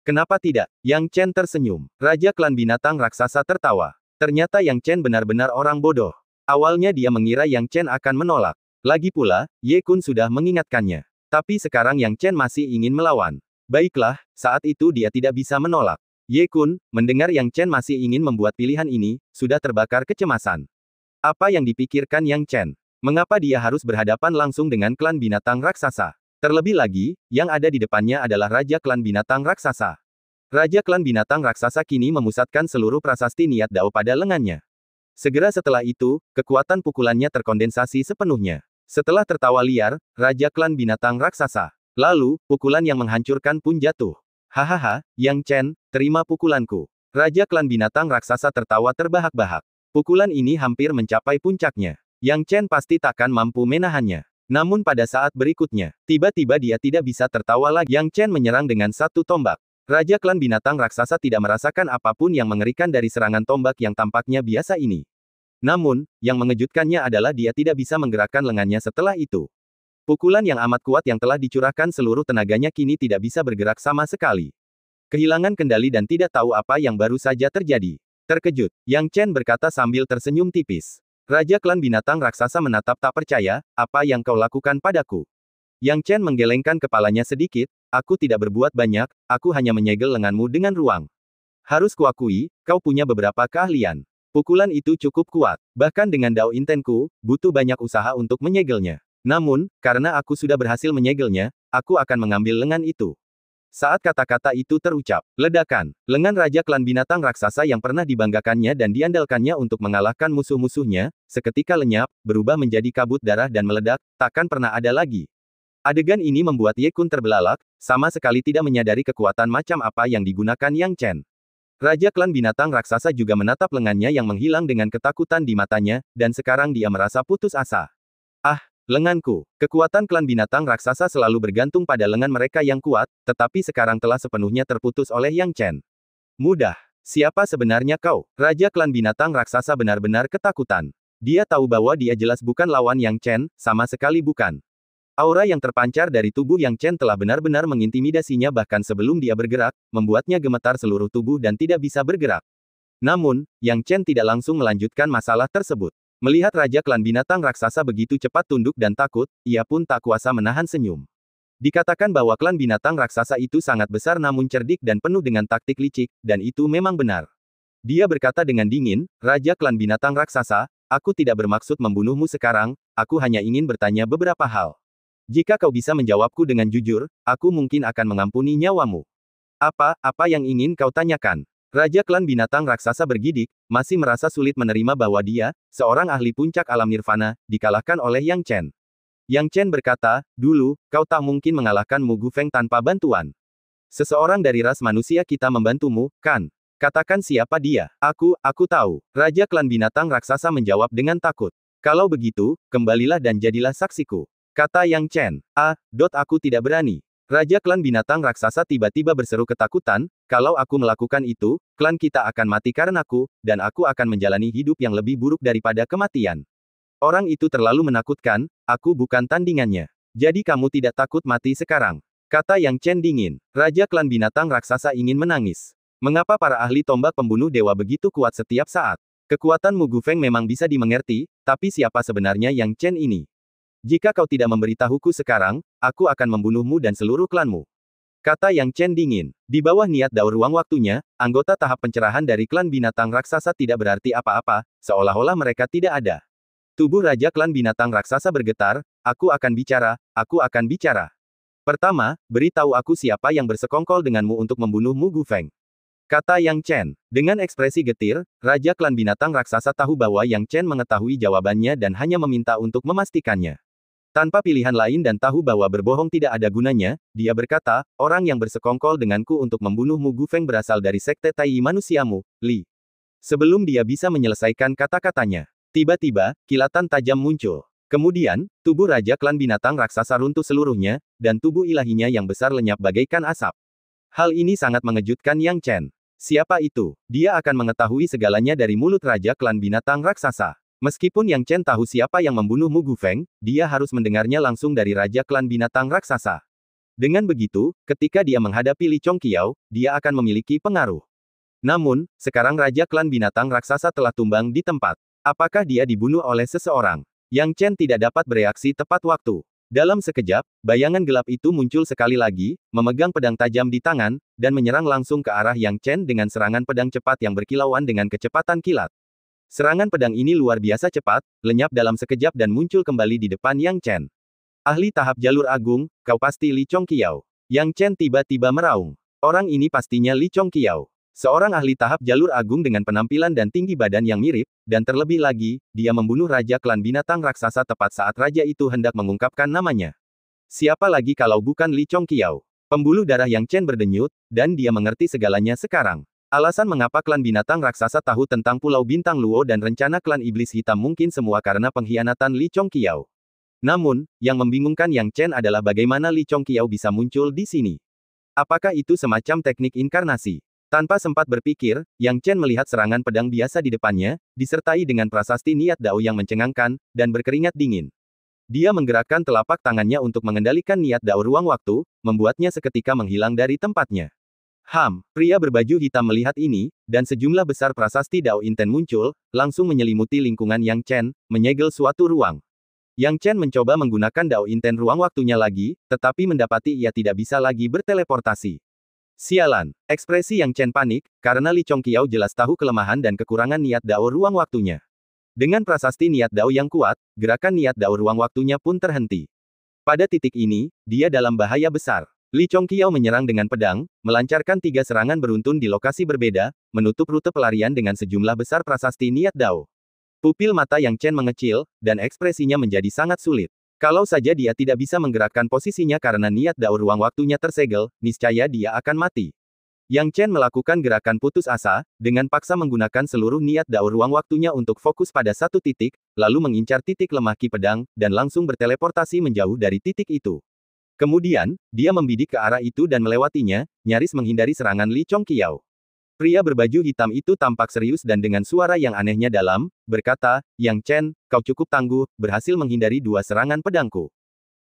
A: Kenapa tidak? Yang Chen tersenyum. Raja Klan Binatang Raksasa tertawa. Ternyata Yang Chen benar-benar orang bodoh. Awalnya dia mengira Yang Chen akan menolak. Lagi pula, Ye Kun sudah mengingatkannya. Tapi sekarang Yang Chen masih ingin melawan. Baiklah, saat itu dia tidak bisa menolak. Ye Kun, mendengar Yang Chen masih ingin membuat pilihan ini, sudah terbakar kecemasan. Apa yang dipikirkan Yang Chen? Mengapa dia harus berhadapan langsung dengan klan binatang raksasa? Terlebih lagi, yang ada di depannya adalah Raja Klan Binatang Raksasa. Raja Klan Binatang Raksasa kini memusatkan seluruh prasasti niat Dao pada lengannya. Segera setelah itu, kekuatan pukulannya terkondensasi sepenuhnya. Setelah tertawa liar, Raja Klan Binatang Raksasa. Lalu, pukulan yang menghancurkan pun jatuh. Hahaha, Yang Chen, terima pukulanku. Raja Klan Binatang Raksasa tertawa terbahak-bahak. Pukulan ini hampir mencapai puncaknya. Yang Chen pasti takkan mampu menahannya. Namun pada saat berikutnya, tiba-tiba dia tidak bisa tertawa lagi. Yang Chen menyerang dengan satu tombak. Raja Klan Binatang Raksasa tidak merasakan apapun yang mengerikan dari serangan tombak yang tampaknya biasa ini. Namun, yang mengejutkannya adalah dia tidak bisa menggerakkan lengannya setelah itu. Pukulan yang amat kuat yang telah dicurahkan seluruh tenaganya kini tidak bisa bergerak sama sekali. Kehilangan kendali dan tidak tahu apa yang baru saja terjadi. Terkejut, Yang Chen berkata sambil tersenyum tipis. Raja Klan Binatang Raksasa menatap tak percaya, apa yang kau lakukan padaku? Yang Chen menggelengkan kepalanya sedikit, aku tidak berbuat banyak, aku hanya menyegel lenganmu dengan ruang. Harus kuakui, kau punya beberapa keahlian. Pukulan itu cukup kuat, bahkan dengan Dao Intenku, butuh banyak usaha untuk menyegelnya. Namun, karena aku sudah berhasil menyegelnya, aku akan mengambil lengan itu. Saat kata-kata itu terucap, ledakan, lengan Raja Klan Binatang Raksasa yang pernah dibanggakannya dan diandalkannya untuk mengalahkan musuh-musuhnya, seketika lenyap, berubah menjadi kabut darah dan meledak, takkan pernah ada lagi. Adegan ini membuat Ye Kun terbelalak, sama sekali tidak menyadari kekuatan macam apa yang digunakan Yang Chen. Raja Klan Binatang Raksasa juga menatap lengannya yang menghilang dengan ketakutan di matanya, dan sekarang dia merasa putus asa. Ah, lenganku. Kekuatan klan binatang raksasa selalu bergantung pada lengan mereka yang kuat, tetapi sekarang telah sepenuhnya terputus oleh Yang Chen. Mudah. Siapa sebenarnya kau? Raja Klan Binatang Raksasa benar-benar ketakutan. Dia tahu bahwa dia jelas bukan lawan Yang Chen, sama sekali bukan. Aura yang terpancar dari tubuh Yang Chen telah benar-benar mengintimidasinya bahkan sebelum dia bergerak, membuatnya gemetar seluruh tubuh dan tidak bisa bergerak. Namun, Yang Chen tidak langsung melanjutkan masalah tersebut. Melihat Raja Klan Binatang Raksasa begitu cepat tunduk dan takut, ia pun tak kuasa menahan senyum. Dikatakan bahwa klan binatang raksasa itu sangat besar namun cerdik dan penuh dengan taktik licik, dan itu memang benar. Dia berkata dengan dingin, Raja Klan Binatang Raksasa, aku tidak bermaksud membunuhmu sekarang, aku hanya ingin bertanya beberapa hal. Jika kau bisa menjawabku dengan jujur, aku mungkin akan mengampuni nyawamu. Apa yang ingin kau tanyakan? Raja klan binatang raksasa bergidik, masih merasa sulit menerima bahwa dia, seorang ahli puncak alam nirvana, dikalahkan oleh Yang Chen. Yang Chen berkata, dulu, kau tak mungkin mengalahkan Mu Gufeng tanpa bantuan. Seseorang dari ras manusia kita membantumu, kan? Katakan siapa dia. Aku tahu. Raja klan binatang raksasa menjawab dengan takut. Kalau begitu, kembalilah dan jadilah saksiku. Kata Yang Chen. Aku tidak berani. Raja klan binatang raksasa tiba-tiba berseru ketakutan, kalau aku melakukan itu, klan kita akan mati karenaku, dan aku akan menjalani hidup yang lebih buruk daripada kematian. Orang itu terlalu menakutkan, aku bukan tandingannya. Jadi kamu tidak takut mati sekarang. Kata Yang Chen dingin. Raja klan binatang raksasa ingin menangis. Mengapa para ahli tombak pembunuh dewa begitu kuat setiap saat? Kekuatan Mu Gufeng memang bisa dimengerti, tapi siapa sebenarnya Yang Chen ini? Jika kau tidak memberitahuku sekarang, aku akan membunuhmu dan seluruh klanmu. Kata Yang Chen dingin. Di bawah niat daur ruang waktunya, anggota tahap pencerahan dari klan binatang raksasa tidak berarti apa-apa, seolah-olah mereka tidak ada. Tubuh Raja klan binatang raksasa bergetar, aku akan bicara. Pertama, beritahu aku siapa yang bersekongkol denganmu untuk membunuh Mu Gufeng. Kata Yang Chen. Dengan ekspresi getir, Raja klan binatang raksasa tahu bahwa Yang Chen mengetahui jawabannya dan hanya meminta untuk memastikannya. Tanpa pilihan lain dan tahu bahwa berbohong tidak ada gunanya, dia berkata, orang yang bersekongkol denganku untuk membunuh Mu Gufeng berasal dari sekte Tai manusiamu, Li. Sebelum dia bisa menyelesaikan kata-katanya, tiba-tiba, kilatan tajam muncul. Kemudian, tubuh Raja klan binatang raksasa runtuh seluruhnya, dan tubuh ilahinya yang besar lenyap bagaikan asap. Hal ini sangat mengejutkan Yang Chen. Siapa itu? Dia akan mengetahui segalanya dari mulut Raja klan binatang raksasa. Meskipun Yang Chen tahu siapa yang membunuh Mu Gufeng, dia harus mendengarnya langsung dari Raja klan binatang raksasa. Dengan begitu, ketika dia menghadapi Li Chongqiao, dia akan memiliki pengaruh. Namun, sekarang Raja klan binatang raksasa telah tumbang di tempat. Apakah dia dibunuh oleh seseorang? Yang Chen tidak dapat bereaksi tepat waktu. Dalam sekejap, bayangan gelap itu muncul sekali lagi, memegang pedang tajam di tangan, dan menyerang langsung ke arah Yang Chen dengan serangan pedang cepat yang berkilauan dengan kecepatan kilat. Serangan pedang ini luar biasa cepat, lenyap dalam sekejap dan muncul kembali di depan Yang Chen. Ahli tahap jalur agung, kau pasti Li Chongqiao. Yang Chen tiba-tiba meraung. Orang ini pastinya Li Chongqiao. Seorang ahli tahap jalur agung dengan penampilan dan tinggi badan yang mirip, dan terlebih lagi, dia membunuh Raja klan binatang raksasa tepat saat Raja itu hendak mengungkapkan namanya. Siapa lagi kalau bukan Li Chongqiao? Pembuluh darah Yang Chen berdenyut, dan dia mengerti segalanya sekarang. Alasan mengapa klan binatang raksasa tahu tentang Pulau Bintang Luo dan rencana klan Iblis Hitam mungkin semua karena pengkhianatan Li Chongqiao. Namun, yang membingungkan Yang Chen adalah bagaimana Li Chongqiao bisa muncul di sini. Apakah itu semacam teknik inkarnasi? Tanpa sempat berpikir, Yang Chen melihat serangan pedang biasa di depannya, disertai dengan prasasti niat dao yang mencengangkan, dan berkeringat dingin. Dia menggerakkan telapak tangannya untuk mengendalikan niat dao ruang waktu, membuatnya seketika menghilang dari tempatnya. Pria berbaju hitam melihat ini, dan sejumlah besar prasasti Dao Inten muncul, langsung menyelimuti lingkungan Yang Chen, menyegel suatu ruang. Yang Chen mencoba menggunakan Dao Inten ruang waktunya lagi, tetapi mendapati ia tidak bisa lagi berteleportasi. Sialan, ekspresi Yang Chen panik, karena Li Chongqiao jelas tahu kelemahan dan kekurangan niat Dao ruang waktunya. Dengan prasasti niat Dao yang kuat, gerakan niat Dao ruang waktunya pun terhenti. Pada titik ini, dia dalam bahaya besar. Li Chongqiao menyerang dengan pedang, melancarkan 3 serangan beruntun di lokasi berbeda, menutup rute pelarian dengan sejumlah besar prasasti niat dao. Pupil mata Yang Chen mengecil, dan ekspresinya menjadi sangat sulit. Kalau saja dia tidak bisa menggerakkan posisinya karena niat dao ruang waktunya tersegel, niscaya dia akan mati. Yang Chen melakukan gerakan putus asa, dengan paksa menggunakan seluruh niat dao ruang waktunya untuk fokus pada satu titik, lalu mengincar titik lemah ki pedang, dan langsung berteleportasi menjauh dari titik itu. Kemudian, dia membidik ke arah itu dan melewatinya, nyaris menghindari serangan Li Chongqiao. Pria berbaju hitam itu tampak serius dan dengan suara yang anehnya dalam, berkata, Yang Chen, kau cukup tangguh, berhasil menghindari 2 serangan pedangku.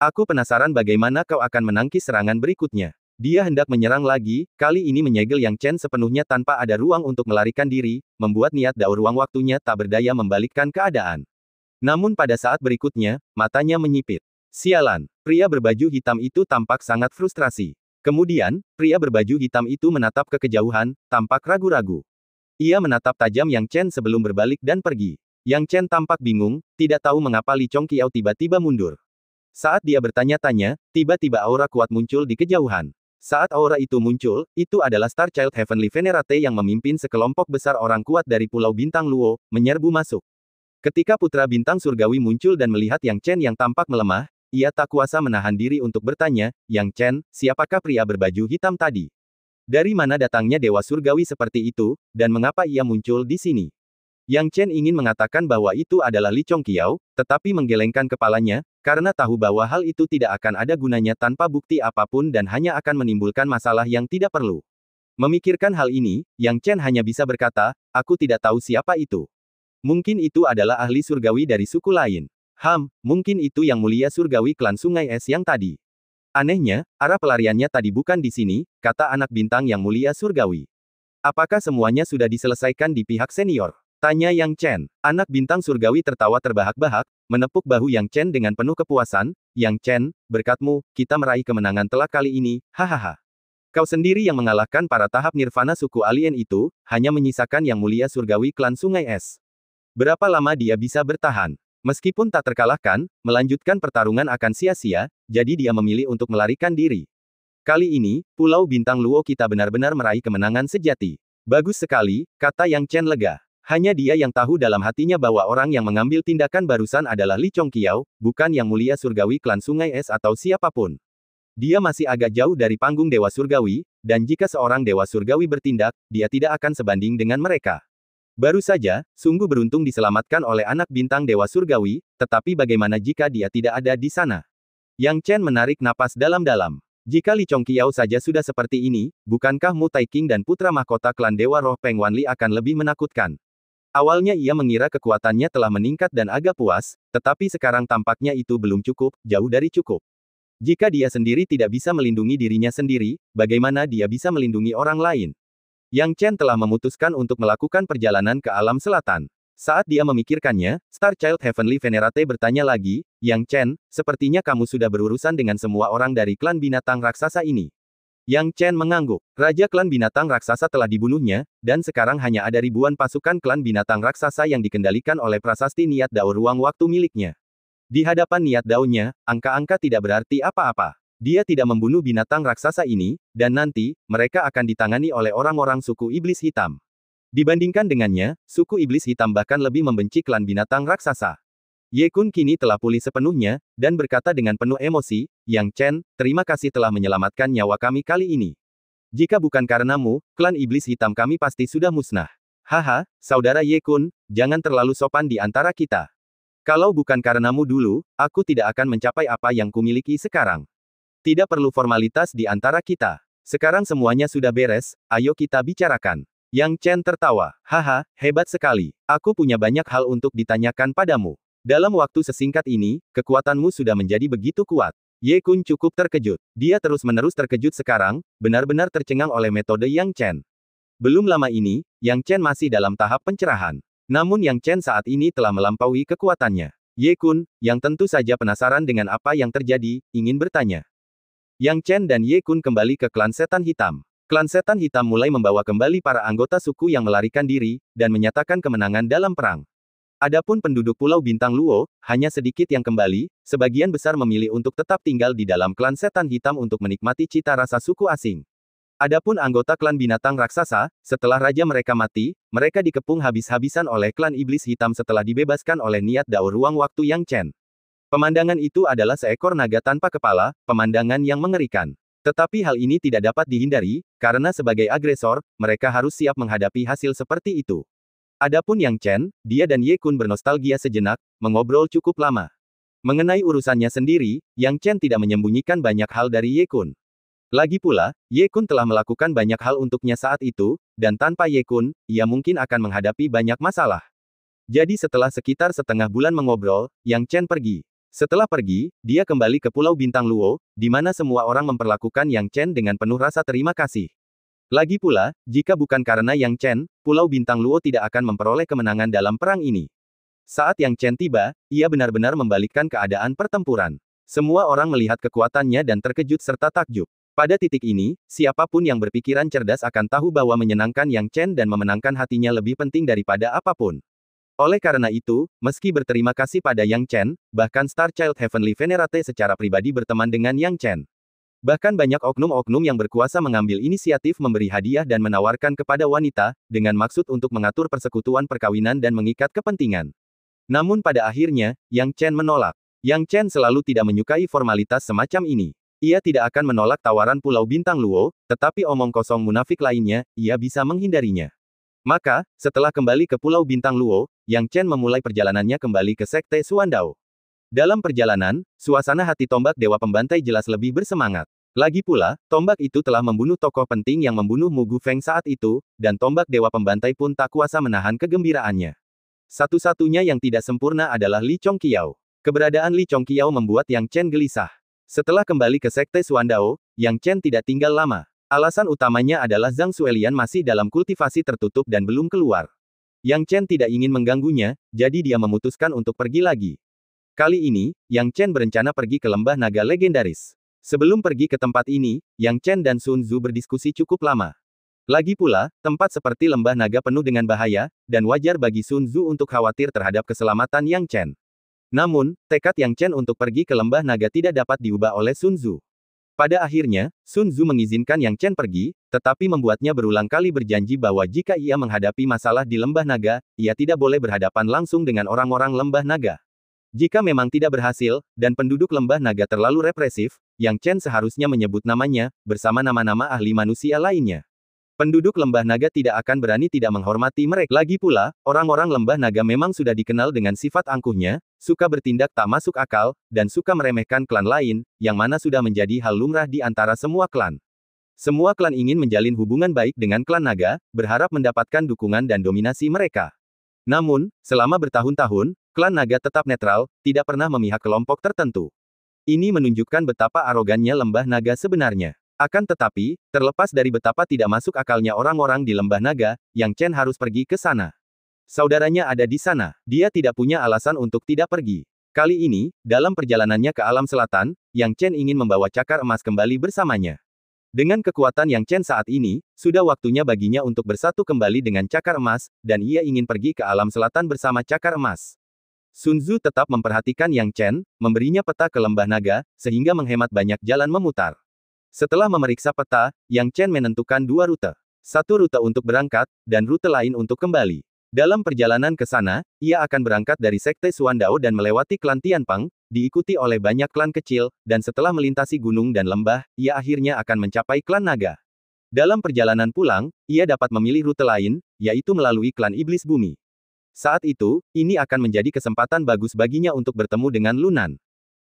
A: Aku penasaran bagaimana kau akan menangkis serangan berikutnya. Dia hendak menyerang lagi, kali ini menyegel Yang Chen sepenuhnya tanpa ada ruang untuk melarikan diri, membuat niat dao ruang waktunya tak berdaya membalikkan keadaan. Namun pada saat berikutnya, matanya menyipit. Sialan, pria berbaju hitam itu tampak sangat frustrasi. Kemudian, pria berbaju hitam itu menatap ke kejauhan, tampak ragu-ragu. Ia menatap tajam Yang Chen sebelum berbalik dan pergi. Yang Chen tampak bingung, tidak tahu mengapa Li Chongqiao tiba-tiba mundur. Saat dia bertanya-tanya, tiba-tiba aura kuat muncul di kejauhan. Saat aura itu muncul, itu adalah Star Child Heavenly Venerate yang memimpin sekelompok besar orang kuat dari Pulau Bintang Luo, menyerbu masuk. Ketika putra bintang surgawi muncul dan melihat Yang Chen yang tampak melemah, ia tak kuasa menahan diri untuk bertanya, "Yang Chen, siapakah pria berbaju hitam tadi? Dari mana datangnya dewa surgawi seperti itu, dan mengapa ia muncul di sini?" Yang Chen ingin mengatakan bahwa itu adalah Li Chongqiao, tetapi menggelengkan kepalanya, karena tahu bahwa hal itu tidak akan ada gunanya tanpa bukti apapun dan hanya akan menimbulkan masalah yang tidak perlu. Memikirkan hal ini, Yang Chen hanya bisa berkata, "Aku tidak tahu siapa itu. Mungkin itu adalah ahli surgawi dari suku lain. Mungkin itu yang mulia surgawi klan Sungai Es yang tadi. Anehnya, arah pelariannya tadi bukan di sini," kata anak bintang yang mulia surgawi. "Apakah semuanya sudah diselesaikan di pihak senior?" tanya Yang Chen. Anak bintang surgawi tertawa terbahak-bahak, menepuk bahu Yang Chen dengan penuh kepuasan. "Yang Chen, berkatmu, kita meraih kemenangan telak kali ini, hahaha. Kau sendiri yang mengalahkan para tahap nirvana suku alien itu, hanya menyisakan yang mulia surgawi klan Sungai Es. Berapa lama dia bisa bertahan? Meskipun tak terkalahkan, melanjutkan pertarungan akan sia-sia, jadi dia memilih untuk melarikan diri. Kali ini, Pulau Bintang Luo kita benar-benar meraih kemenangan sejati." "Bagus sekali," kata Yang Chen lega. Hanya dia yang tahu dalam hatinya bahwa orang yang mengambil tindakan barusan adalah Li Chongqiao, bukan yang mulia surgawi klan Sungai Es atau siapapun. Dia masih agak jauh dari panggung dewa surgawi, dan jika seorang dewa surgawi bertindak, dia tidak akan sebanding dengan mereka. Baru saja, sungguh beruntung diselamatkan oleh anak bintang dewa surgawi, tetapi bagaimana jika dia tidak ada di sana? Yang Chen menarik napas dalam-dalam. Jika Li Chongqiao saja sudah seperti ini, bukankah Mu Taiking dan putra mahkota klan Dewa Roh Peng Wanli akan lebih menakutkan? Awalnya ia mengira kekuatannya telah meningkat dan agak puas, tetapi sekarang tampaknya itu belum cukup, jauh dari cukup. Jika dia sendiri tidak bisa melindungi dirinya sendiri, bagaimana dia bisa melindungi orang lain? Yang Chen telah memutuskan untuk melakukan perjalanan ke alam selatan. Saat dia memikirkannya, Star Child Heavenly Venerate bertanya lagi, "Yang Chen, sepertinya kamu sudah berurusan dengan semua orang dari klan binatang raksasa ini." Yang Chen mengangguk. Raja klan binatang raksasa telah dibunuhnya, dan sekarang hanya ada ribuan pasukan klan binatang raksasa yang dikendalikan oleh prasasti niat dao ruang waktu miliknya. Di hadapan niat daonya, angka-angka tidak berarti apa-apa. Dia tidak membunuh binatang raksasa ini, dan nanti, mereka akan ditangani oleh orang-orang suku iblis hitam. Dibandingkan dengannya, suku iblis hitam bahkan lebih membenci klan binatang raksasa. Ye Kun kini telah pulih sepenuhnya, dan berkata dengan penuh emosi, "Yang Chen, terima kasih telah menyelamatkan nyawa kami kali ini. Jika bukan karenamu, klan iblis hitam kami pasti sudah musnah." "Haha, saudara Ye Kun, jangan terlalu sopan di antara kita. Kalau bukan karenamu dulu, aku tidak akan mencapai apa yang kumiliki sekarang. Tidak perlu formalitas di antara kita. Sekarang semuanya sudah beres, ayo kita bicarakan." Yang Chen tertawa. "Haha, hebat sekali. Aku punya banyak hal untuk ditanyakan padamu. Dalam waktu sesingkat ini, kekuatanmu sudah menjadi begitu kuat." Ye Kun cukup terkejut. Dia terus-menerus terkejut sekarang, benar-benar tercengang oleh metode Yang Chen. Belum lama ini, Yang Chen masih dalam tahap pencerahan. Namun Yang Chen saat ini telah melampaui kekuatannya. Ye Kun, yang tentu saja penasaran dengan apa yang terjadi, ingin bertanya. Yang Chen dan Ye Kun kembali ke klan setan hitam. Klan setan hitam mulai membawa kembali para anggota suku yang melarikan diri, dan menyatakan kemenangan dalam perang. Adapun penduduk Pulau Bintang Luo, hanya sedikit yang kembali, sebagian besar memilih untuk tetap tinggal di dalam klan setan hitam untuk menikmati cita rasa suku asing. Adapun anggota klan binatang raksasa, setelah raja mereka mati, mereka dikepung habis-habisan oleh klan iblis hitam setelah dibebaskan oleh niat dao ruang waktu Yang Chen. Pemandangan itu adalah seekor naga tanpa kepala, pemandangan yang mengerikan. Tetapi hal ini tidak dapat dihindari, karena sebagai agresor, mereka harus siap menghadapi hasil seperti itu. Adapun Yang Chen, dia dan Ye Kun bernostalgia sejenak, mengobrol cukup lama. Mengenai urusannya sendiri, Yang Chen tidak menyembunyikan banyak hal dari Ye Kun. Lagi pula, Ye Kun telah melakukan banyak hal untuknya saat itu, dan tanpa Ye Kun, ia mungkin akan menghadapi banyak masalah. Jadi setelah sekitar setengah bulan mengobrol, Yang Chen pergi. Setelah pergi, dia kembali ke Pulau Bintang Luo, di mana semua orang memperlakukan Yang Chen dengan penuh rasa terima kasih. Lagi pula, jika bukan karena Yang Chen, Pulau Bintang Luo tidak akan memperoleh kemenangan dalam perang ini. Saat Yang Chen tiba, ia benar-benar membalikkan keadaan pertempuran. Semua orang melihat kekuatannya dan terkejut serta takjub. Pada titik ini, siapapun yang berpikiran cerdas akan tahu bahwa menyenangkan Yang Chen dan memenangkan hatinya lebih penting daripada apapun. Oleh karena itu, meski berterima kasih pada Yang Chen, bahkan Star Child Heavenly Venerate secara pribadi berteman dengan Yang Chen. Bahkan banyak oknum-oknum yang berkuasa mengambil inisiatif memberi hadiah dan menawarkan kepada wanita, dengan maksud untuk mengatur persekutuan perkawinan dan mengikat kepentingan. Namun pada akhirnya, Yang Chen menolak. Yang Chen selalu tidak menyukai formalitas semacam ini. Ia tidak akan menolak tawaran Pulau Bintang Luo, tetapi omong kosong munafik lainnya, ia bisa menghindarinya. Maka, setelah kembali ke Pulau Bintang Luo, Yang Chen memulai perjalanannya kembali ke Sekte Suandao. Dalam perjalanan, suasana hati tombak Dewa Pembantai jelas lebih bersemangat. Lagi pula, tombak itu telah membunuh tokoh penting yang membunuh Mu Gufeng saat itu, dan tombak Dewa Pembantai pun tak kuasa menahan kegembiraannya. Satu-satunya yang tidak sempurna adalah Li Chongqiao. Keberadaan Li Chongqiao membuat Yang Chen gelisah. Setelah kembali ke Sekte Suandao, Yang Chen tidak tinggal lama. Alasan utamanya adalah Zhang Suelian masih dalam kultivasi tertutup dan belum keluar. Yang Chen tidak ingin mengganggunya, jadi dia memutuskan untuk pergi lagi. Kali ini, Yang Chen berencana pergi ke lembah naga legendaris. Sebelum pergi ke tempat ini, Yang Chen dan Sun Tzu berdiskusi cukup lama. Lagi pula, tempat seperti lembah naga penuh dengan bahaya, dan wajar bagi Sun Tzu untuk khawatir terhadap keselamatan Yang Chen. Namun, tekad Yang Chen untuk pergi ke lembah naga tidak dapat diubah oleh Sun Tzu. Pada akhirnya, Sun Tzu mengizinkan Yang Chen pergi, tetapi membuatnya berulang kali berjanji bahwa jika ia menghadapi masalah di lembah naga, ia tidak boleh berhadapan langsung dengan orang-orang lembah naga. Jika memang tidak berhasil, dan penduduk lembah naga terlalu represif, Yang Chen seharusnya menyebut namanya, bersama nama-nama ahli manusia lainnya. Penduduk lembah naga tidak akan berani tidak menghormati mereka. Lagi pula, orang-orang lembah naga memang sudah dikenal dengan sifat angkuhnya, suka bertindak tak masuk akal, dan suka meremehkan klan lain, yang mana sudah menjadi hal lumrah di antara semua klan. Semua klan ingin menjalin hubungan baik dengan klan naga, berharap mendapatkan dukungan dan dominasi mereka. Namun, selama bertahun-tahun, klan naga tetap netral, tidak pernah memihak kelompok tertentu. Ini menunjukkan betapa arogannya lembah naga sebenarnya. Akan tetapi, terlepas dari betapa tidak masuk akalnya orang-orang di lembah naga, Yang Chen harus pergi ke sana. Saudaranya ada di sana, dia tidak punya alasan untuk tidak pergi. Kali ini, dalam perjalanannya ke alam selatan, Yang Chen ingin membawa cakar emas kembali bersamanya. Dengan kekuatan Yang Chen saat ini, sudah waktunya baginya untuk bersatu kembali dengan cakar emas, dan ia ingin pergi ke alam selatan bersama cakar emas. Sun Tzu tetap memperhatikan Yang Chen, memberinya peta ke lembah naga, sehingga menghemat banyak jalan memutar. Setelah memeriksa peta, Yang Chen menentukan dua rute. Satu rute untuk berangkat, dan rute lain untuk kembali. Dalam perjalanan ke sana, ia akan berangkat dari Sekte Suandao dan melewati klan Tianpang, diikuti oleh banyak klan kecil, dan setelah melintasi gunung dan lembah, ia akhirnya akan mencapai klan naga. Dalam perjalanan pulang, ia dapat memilih rute lain, yaitu melalui klan Iblis Bumi. Saat itu, ini akan menjadi kesempatan bagus baginya untuk bertemu dengan Lunan.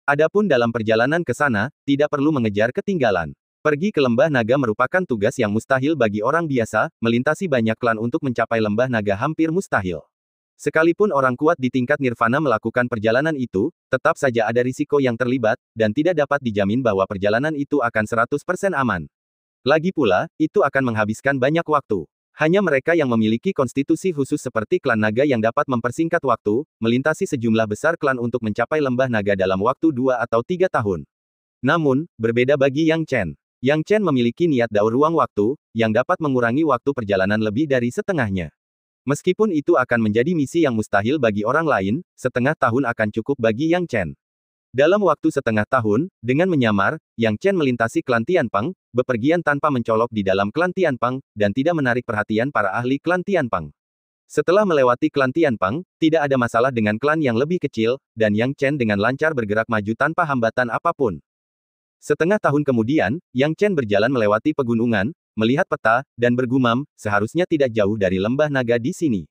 A: Adapun dalam perjalanan ke sana, tidak perlu mengejar ketinggalan. Pergi ke lembah naga merupakan tugas yang mustahil bagi orang biasa, melintasi banyak klan untuk mencapai lembah naga hampir mustahil. Sekalipun orang kuat di tingkat nirvana melakukan perjalanan itu, tetap saja ada risiko yang terlibat, dan tidak dapat dijamin bahwa perjalanan itu akan 100% aman. Lagi pula, itu akan menghabiskan banyak waktu. Hanya mereka yang memiliki konstitusi khusus seperti klan naga yang dapat mempersingkat waktu, melintasi sejumlah besar klan untuk mencapai lembah naga dalam waktu 2 atau 3 tahun. Namun, berbeda bagi Yang Chen. Yang Chen memiliki niat daur ruang waktu, yang dapat mengurangi waktu perjalanan lebih dari setengahnya. Meskipun itu akan menjadi misi yang mustahil bagi orang lain, setengah tahun akan cukup bagi Yang Chen. Dalam waktu setengah tahun, dengan menyamar, Yang Chen melintasi klan Tianpang, bepergian tanpa mencolok di dalam klan Tianpang, dan tidak menarik perhatian para ahli klan Tianpang. Setelah melewati klan Tianpang, tidak ada masalah dengan klan yang lebih kecil, dan Yang Chen dengan lancar bergerak maju tanpa hambatan apapun. Setengah tahun kemudian, Yang Chen berjalan melewati pegunungan, melihat peta, dan bergumam, seharusnya tidak jauh dari lembah naga di sini.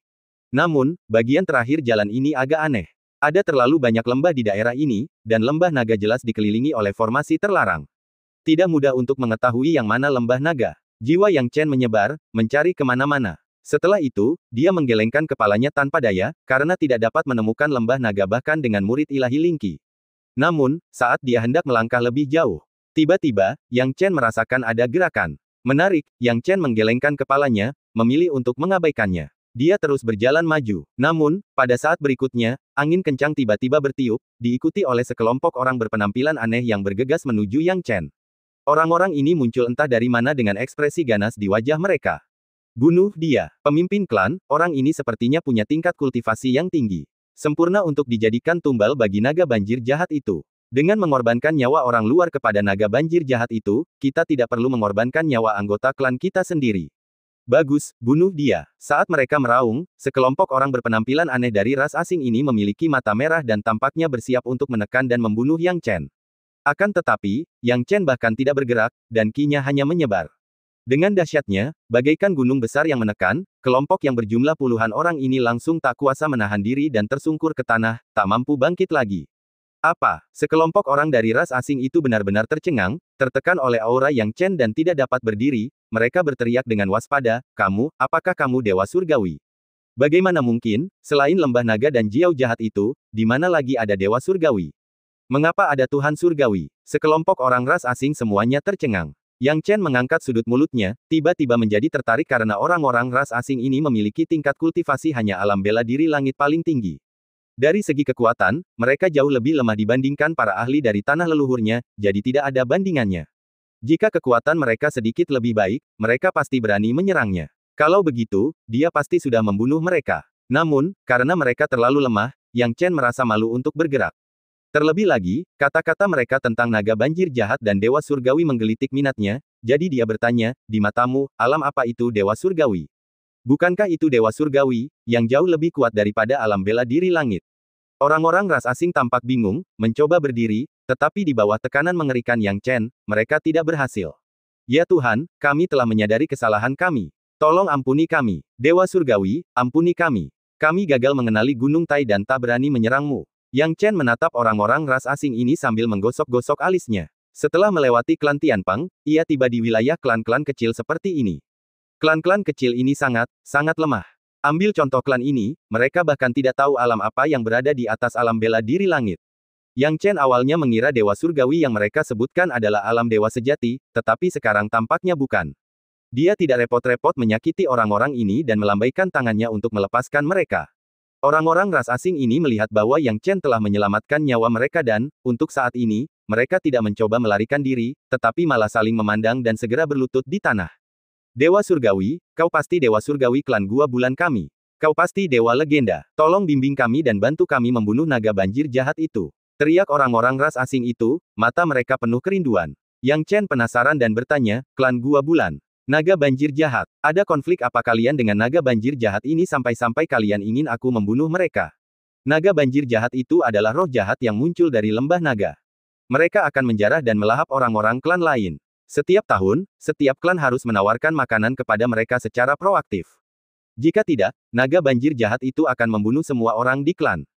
A: Namun, bagian terakhir jalan ini agak aneh. Ada terlalu banyak lembah di daerah ini, dan lembah naga jelas dikelilingi oleh formasi terlarang. Tidak mudah untuk mengetahui yang mana lembah naga. Jiwa Yang Chen menyebar, mencari kemana-mana. Setelah itu, dia menggelengkan kepalanya tanpa daya, karena tidak dapat menemukan lembah naga bahkan dengan murid ilahi Lingqi. Namun, saat dia hendak melangkah lebih jauh, tiba-tiba, Yang Chen merasakan ada gerakan. Menarik, Yang Chen menggelengkan kepalanya, memilih untuk mengabaikannya. Dia terus berjalan maju. Namun, pada saat berikutnya, angin kencang tiba-tiba bertiup, diikuti oleh sekelompok orang berpenampilan aneh yang bergegas menuju Yang Chen. Orang-orang ini muncul entah dari mana dengan ekspresi ganas di wajah mereka. Bunuh dia. Pemimpin klan, orang ini sepertinya punya tingkat kultivasi yang tinggi. Sempurna untuk dijadikan tumbal bagi naga banjir jahat itu. Dengan mengorbankan nyawa orang luar kepada naga banjir jahat itu, kita tidak perlu mengorbankan nyawa anggota klan kita sendiri. Bagus, bunuh dia. Saat mereka meraung, sekelompok orang berpenampilan aneh dari ras asing ini memiliki mata merah dan tampaknya bersiap untuk menekan dan membunuh Yang Chen. Akan tetapi, Yang Chen bahkan tidak bergerak, dan ki-nya hanya menyebar. Dengan dahsyatnya, bagaikan gunung besar yang menekan, kelompok yang berjumlah puluhan orang ini langsung tak kuasa menahan diri dan tersungkur ke tanah, tak mampu bangkit lagi. Apa? Sekelompok orang dari ras asing itu benar-benar tercengang, tertekan oleh aura Yang Chen dan tidak dapat berdiri. Mereka berteriak dengan waspada, "Kamu, apakah kamu dewa surgawi? Bagaimana mungkin, selain lembah naga dan jiao jahat itu, di mana lagi ada dewa surgawi? Mengapa ada Tuhan surgawi?" Sekelompok orang ras asing semuanya tercengang. Yang Chen mengangkat sudut mulutnya, tiba-tiba menjadi tertarik karena orang-orang ras asing ini memiliki tingkat kultivasi hanya alam bela diri langit paling tinggi. Dari segi kekuatan, mereka jauh lebih lemah dibandingkan para ahli dari tanah leluhurnya, jadi tidak ada bandingannya. Jika kekuatan mereka sedikit lebih baik, mereka pasti berani menyerangnya. Kalau begitu, dia pasti sudah membunuh mereka. Namun, karena mereka terlalu lemah, Yang Chen merasa malu untuk bergerak. Terlebih lagi, kata-kata mereka tentang naga banjir jahat dan dewa surgawi menggelitik minatnya, jadi dia bertanya, "Di matamu, alam apa itu dewa surgawi? Bukankah itu dewa surgawi, yang jauh lebih kuat daripada alam bela diri langit?" Orang-orang ras asing tampak bingung, mencoba berdiri, tetapi di bawah tekanan mengerikan Yang Chen, mereka tidak berhasil. "Ya Tuhan, kami telah menyadari kesalahan kami. Tolong ampuni kami. Dewa surgawi, ampuni kami. Kami gagal mengenali Gunung Tai dan tak berani menyerangmu." Yang Chen menatap orang-orang ras asing ini sambil menggosok-gosok alisnya. Setelah melewati klan Tianpang, ia tiba di wilayah klan-klan kecil seperti ini. Klan-klan kecil ini sangat lemah. Ambil contoh klan ini, mereka bahkan tidak tahu alam apa yang berada di atas alam bela diri langit. Yang Chen awalnya mengira dewa surgawi yang mereka sebutkan adalah alam dewa sejati, tetapi sekarang tampaknya bukan. Dia tidak repot-repot menyakiti orang-orang ini dan melambaikan tangannya untuk melepaskan mereka. Orang-orang ras asing ini melihat bahwa Yang Chen telah menyelamatkan nyawa mereka dan, untuk saat ini, mereka tidak mencoba melarikan diri, tetapi malah saling memandang dan segera berlutut di tanah. "Dewa surgawi, kau pasti dewa surgawi klan Gua Bulan kami. Kau pasti dewa legenda. Tolong bimbing kami dan bantu kami membunuh naga banjir jahat itu." Teriak orang-orang ras asing itu, mata mereka penuh kerinduan. Yang Chen penasaran dan bertanya, "Klan Gua Bulan? Naga banjir jahat? Ada konflik apa kalian dengan naga banjir jahat ini sampai-sampai kalian ingin aku membunuh mereka?" Naga banjir jahat itu adalah roh jahat yang muncul dari lembah naga. Mereka akan menjarah dan melahap orang-orang klan lain. Setiap tahun, setiap klan harus menawarkan makanan kepada mereka secara proaktif. Jika tidak, naga banjir jahat itu akan membunuh semua orang di klan.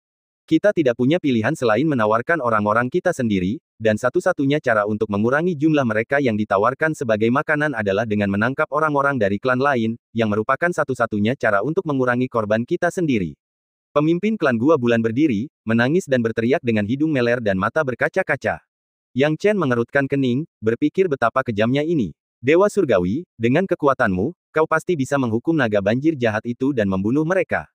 A: Kita tidak punya pilihan selain menawarkan orang-orang kita sendiri, dan satu-satunya cara untuk mengurangi jumlah mereka yang ditawarkan sebagai makanan adalah dengan menangkap orang-orang dari klan lain, yang merupakan satu-satunya cara untuk mengurangi korban kita sendiri. Pemimpin klan Gua Bulan berdiri, menangis dan berteriak dengan hidung meler dan mata berkaca-kaca. Yang Chen mengerutkan kening, berpikir betapa kejamnya ini. "Dewa surgawi, dengan kekuatanmu, kau pasti bisa menghukum naga banjir jahat itu dan membunuh mereka,"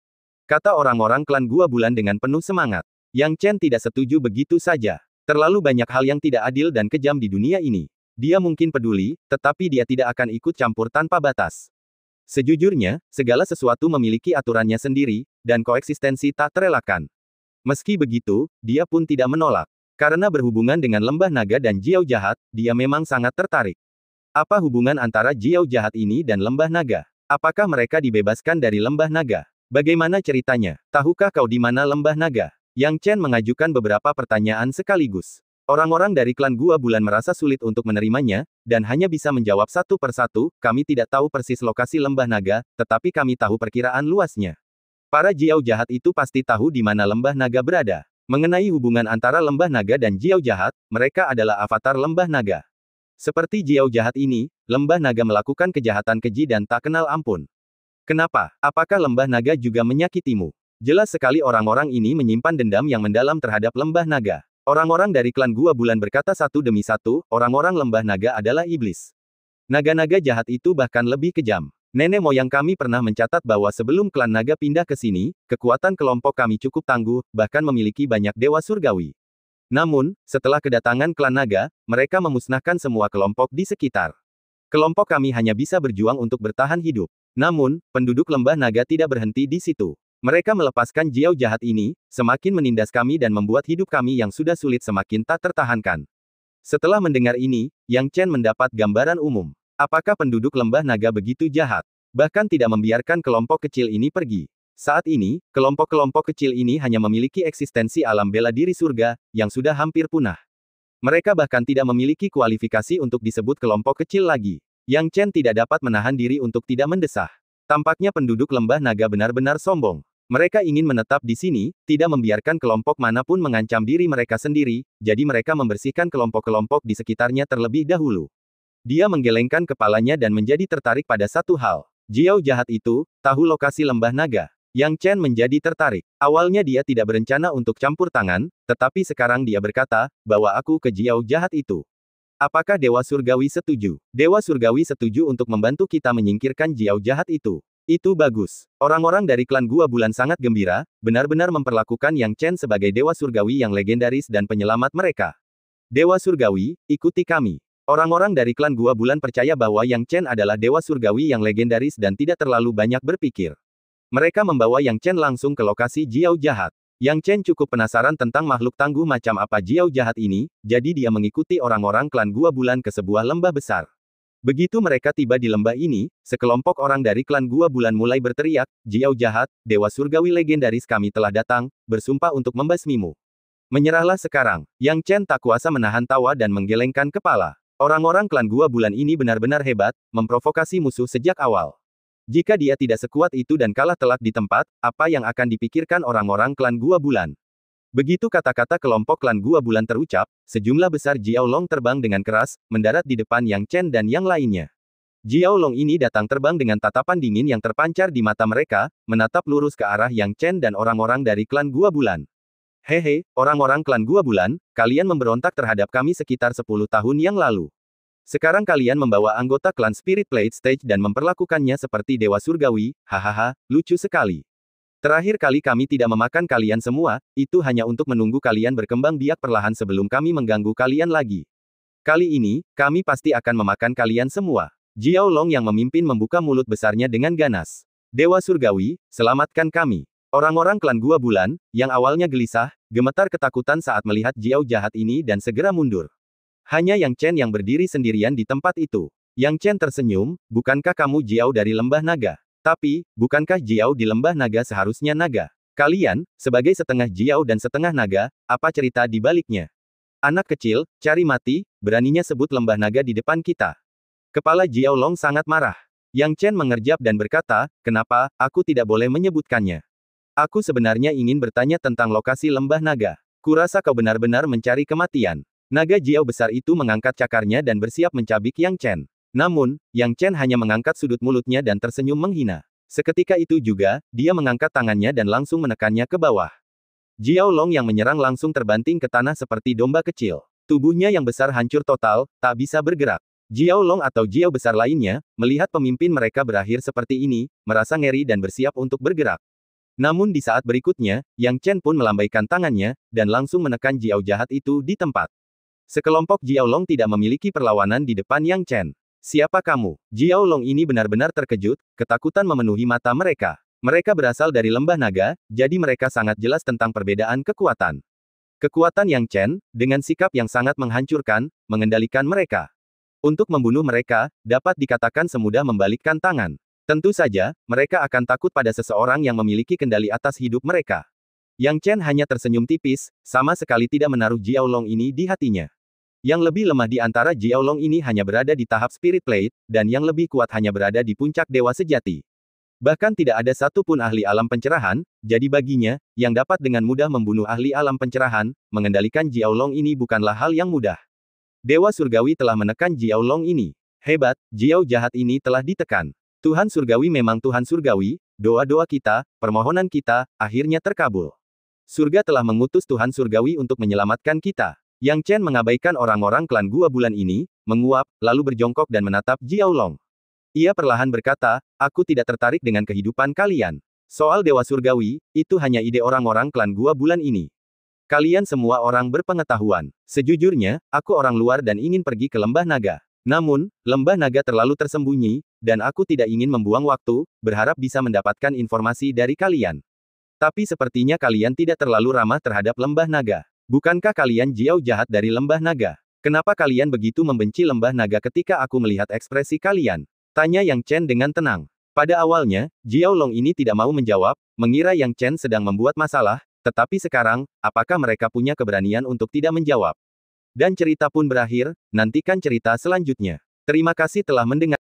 A: kata orang-orang klan Gua Bulan dengan penuh semangat. Yang Chen tidak setuju begitu saja. Terlalu banyak hal yang tidak adil dan kejam di dunia ini. Dia mungkin peduli, tetapi dia tidak akan ikut campur tanpa batas. Sejujurnya, segala sesuatu memiliki aturannya sendiri, dan koeksistensi tak terelakkan. Meski begitu, dia pun tidak menolak. Karena berhubungan dengan lembah naga dan jiao jahat, dia memang sangat tertarik. Apa hubungan antara jiao jahat ini dan lembah naga? Apakah mereka dibebaskan dari lembah naga? Bagaimana ceritanya? Tahukah kau di mana lembah naga? Yang Chen mengajukan beberapa pertanyaan sekaligus. Orang-orang dari klan Gua Bulan merasa sulit untuk menerimanya, dan hanya bisa menjawab satu persatu, "Kami tidak tahu persis lokasi lembah naga, tetapi kami tahu perkiraan luasnya. Para jiao jahat itu pasti tahu di mana lembah naga berada." Mengenai hubungan antara lembah naga dan jiao jahat, mereka adalah avatar lembah naga. Seperti jiao jahat ini, lembah naga melakukan kejahatan keji dan tak kenal ampun. "Kenapa? Apakah lembah naga juga menyakitimu?" Jelas sekali orang-orang ini menyimpan dendam yang mendalam terhadap lembah naga. Orang-orang dari klan Gua Bulan berkata satu demi satu, orang-orang lembah naga adalah iblis. Naga-naga jahat itu bahkan lebih kejam. Nenek moyang kami pernah mencatat bahwa sebelum klan naga pindah ke sini, kekuatan kelompok kami cukup tangguh, bahkan memiliki banyak dewa surgawi. Namun, setelah kedatangan klan naga, mereka memusnahkan semua kelompok di sekitar. Kelompok kami hanya bisa berjuang untuk bertahan hidup. Namun, penduduk lembah naga tidak berhenti di situ. Mereka melepaskan Jiao jahat ini, semakin menindas kami dan membuat hidup kami yang sudah sulit semakin tak tertahankan. Setelah mendengar ini, Yang Chen mendapat gambaran umum. Apakah penduduk lembah naga begitu jahat? Bahkan tidak membiarkan kelompok kecil ini pergi. Saat ini, kelompok-kelompok kecil ini hanya memiliki eksistensi alam bela diri surga, yang sudah hampir punah. Mereka bahkan tidak memiliki kualifikasi untuk disebut kelompok kecil lagi. Yang Chen tidak dapat menahan diri untuk tidak mendesah. Tampaknya penduduk lembah naga benar-benar sombong. Mereka ingin menetap di sini, tidak membiarkan kelompok manapun mengancam diri mereka sendiri, jadi mereka membersihkan kelompok-kelompok di sekitarnya terlebih dahulu. Dia menggelengkan kepalanya dan menjadi tertarik pada satu hal. Jiao jahat itu, tahu lokasi lembah naga. Yang Chen menjadi tertarik. Awalnya dia tidak berencana untuk campur tangan, tetapi sekarang dia berkata, bawa aku ke Jiao jahat itu. Apakah Dewa Surgawi setuju? Dewa Surgawi setuju untuk membantu kita menyingkirkan Jiao jahat itu. Itu bagus. Orang-orang dari klan Gua Bulan sangat gembira, benar-benar memperlakukan Yang Chen sebagai Dewa Surgawi yang legendaris dan penyelamat mereka. Dewa Surgawi, ikuti kami. Orang-orang dari klan Gua Bulan percaya bahwa Yang Chen adalah Dewa Surgawi yang legendaris dan tidak terlalu banyak berpikir. Mereka membawa Yang Chen langsung ke lokasi Jiao jahat. Yang Chen cukup penasaran tentang makhluk tangguh macam apa Jiao jahat ini, jadi dia mengikuti orang-orang klan Gua Bulan ke sebuah lembah besar. Begitu mereka tiba di lembah ini, sekelompok orang dari klan Gua Bulan mulai berteriak, Jiao jahat, Dewa Surgawi legendaris kami telah datang, bersumpah untuk membasmimu. Menyerahlah sekarang. Yang Chen tak kuasa menahan tawa dan menggelengkan kepala. Orang-orang klan Gua Bulan ini benar-benar hebat, memprovokasi musuh sejak awal. Jika dia tidak sekuat itu dan kalah telak di tempat, apa yang akan dipikirkan orang-orang klan Gua Bulan? Begitu kata-kata kelompok klan Gua Bulan terucap, sejumlah besar Jiao Long terbang dengan keras, mendarat di depan Yang Chen dan yang lainnya. Jiao Long ini datang terbang dengan tatapan dingin yang terpancar di mata mereka, menatap lurus ke arah Yang Chen dan orang-orang dari klan Gua Bulan. Hehe, orang-orang klan Gua Bulan, kalian memberontak terhadap kami sekitar 10 tahun yang lalu. Sekarang kalian membawa anggota klan Spirit Plate Stage dan memperlakukannya seperti Dewa Surgawi, hahaha, lucu sekali. Terakhir kali kami tidak memakan kalian semua, itu hanya untuk menunggu kalian berkembang biak perlahan sebelum kami mengganggu kalian lagi. Kali ini, kami pasti akan memakan kalian semua. Jiao Long yang memimpin membuka mulut besarnya dengan ganas. Dewa Surgawi, selamatkan kami. Orang-orang klan Gua Bulan, yang awalnya gelisah, gemetar ketakutan saat melihat Jiao jahat ini dan segera mundur. Hanya Yang Chen yang berdiri sendirian di tempat itu. Yang Chen tersenyum, bukankah kamu Jiao dari lembah naga? Tapi, bukankah Jiao di lembah naga seharusnya naga? Kalian, sebagai setengah Jiao dan setengah naga, apa cerita di baliknya? Anak kecil, cari mati, beraninya sebut lembah naga di depan kita. Kepala Jiao Long sangat marah. Yang Chen mengerjap dan berkata, kenapa, aku tidak boleh menyebutkannya. Aku sebenarnya ingin bertanya tentang lokasi lembah naga. Kurasa kau benar-benar mencari kematian. Naga Jiao besar itu mengangkat cakarnya dan bersiap mencabik Yang Chen. Namun, Yang Chen hanya mengangkat sudut mulutnya dan tersenyum menghina. Seketika itu juga, dia mengangkat tangannya dan langsung menekannya ke bawah. Jiao Long yang menyerang langsung terbanting ke tanah seperti domba kecil. Tubuhnya yang besar hancur total, tak bisa bergerak. Jiao Long atau Jiao besar lainnya, melihat pemimpin mereka berakhir seperti ini, merasa ngeri dan bersiap untuk bergerak. Namun di saat berikutnya, Yang Chen pun melambaikan tangannya, dan langsung menekan Jiao jahat itu di tempat. Sekelompok Jiao Long tidak memiliki perlawanan di depan Yang Chen. Siapa kamu? Jiao Long ini benar-benar terkejut, ketakutan memenuhi mata mereka. Mereka berasal dari lembah naga, jadi mereka sangat jelas tentang perbedaan kekuatan. Kekuatan Yang Chen, dengan sikap yang sangat menghancurkan, mengendalikan mereka. Untuk membunuh mereka, dapat dikatakan semudah membalikkan tangan. Tentu saja, mereka akan takut pada seseorang yang memiliki kendali atas hidup mereka. Yang Chen hanya tersenyum tipis, sama sekali tidak menaruh Jiao Long ini di hatinya. Yang lebih lemah di antara Jiao Long ini hanya berada di tahap Spirit Plate, dan yang lebih kuat hanya berada di puncak Dewa Sejati. Bahkan tidak ada satupun ahli alam pencerahan, jadi baginya, yang dapat dengan mudah membunuh ahli alam pencerahan, mengendalikan Jiao Long ini bukanlah hal yang mudah. Dewa Surgawi telah menekan Jiao Long ini. Hebat, Jiao jahat ini telah ditekan. Tuhan Surgawi memang Tuhan Surgawi, doa-doa kita, permohonan kita, akhirnya terkabul. Surga telah mengutus Tuhan Surgawi untuk menyelamatkan kita. Yang Chen mengabaikan orang-orang klan Gua Bulan ini, menguap, lalu berjongkok dan menatap Jiao Long. Ia perlahan berkata, aku tidak tertarik dengan kehidupan kalian. Soal Dewa Surgawi, itu hanya ide orang-orang klan Gua Bulan ini. Kalian semua orang berpengetahuan. Sejujurnya, aku orang luar dan ingin pergi ke lembah naga. Namun, lembah naga terlalu tersembunyi, dan aku tidak ingin membuang waktu, berharap bisa mendapatkan informasi dari kalian. Tapi sepertinya kalian tidak terlalu ramah terhadap lembah naga. Bukankah kalian Jiao jahat dari lembah naga? Kenapa kalian begitu membenci lembah naga ketika aku melihat ekspresi kalian? Tanya Yang Chen dengan tenang. Pada awalnya, Jiao Long ini tidak mau menjawab, mengira Yang Chen sedang membuat masalah, tetapi sekarang, apakah mereka punya keberanian untuk tidak menjawab? Dan cerita pun berakhir, nantikan cerita selanjutnya. Terima kasih telah mendengar.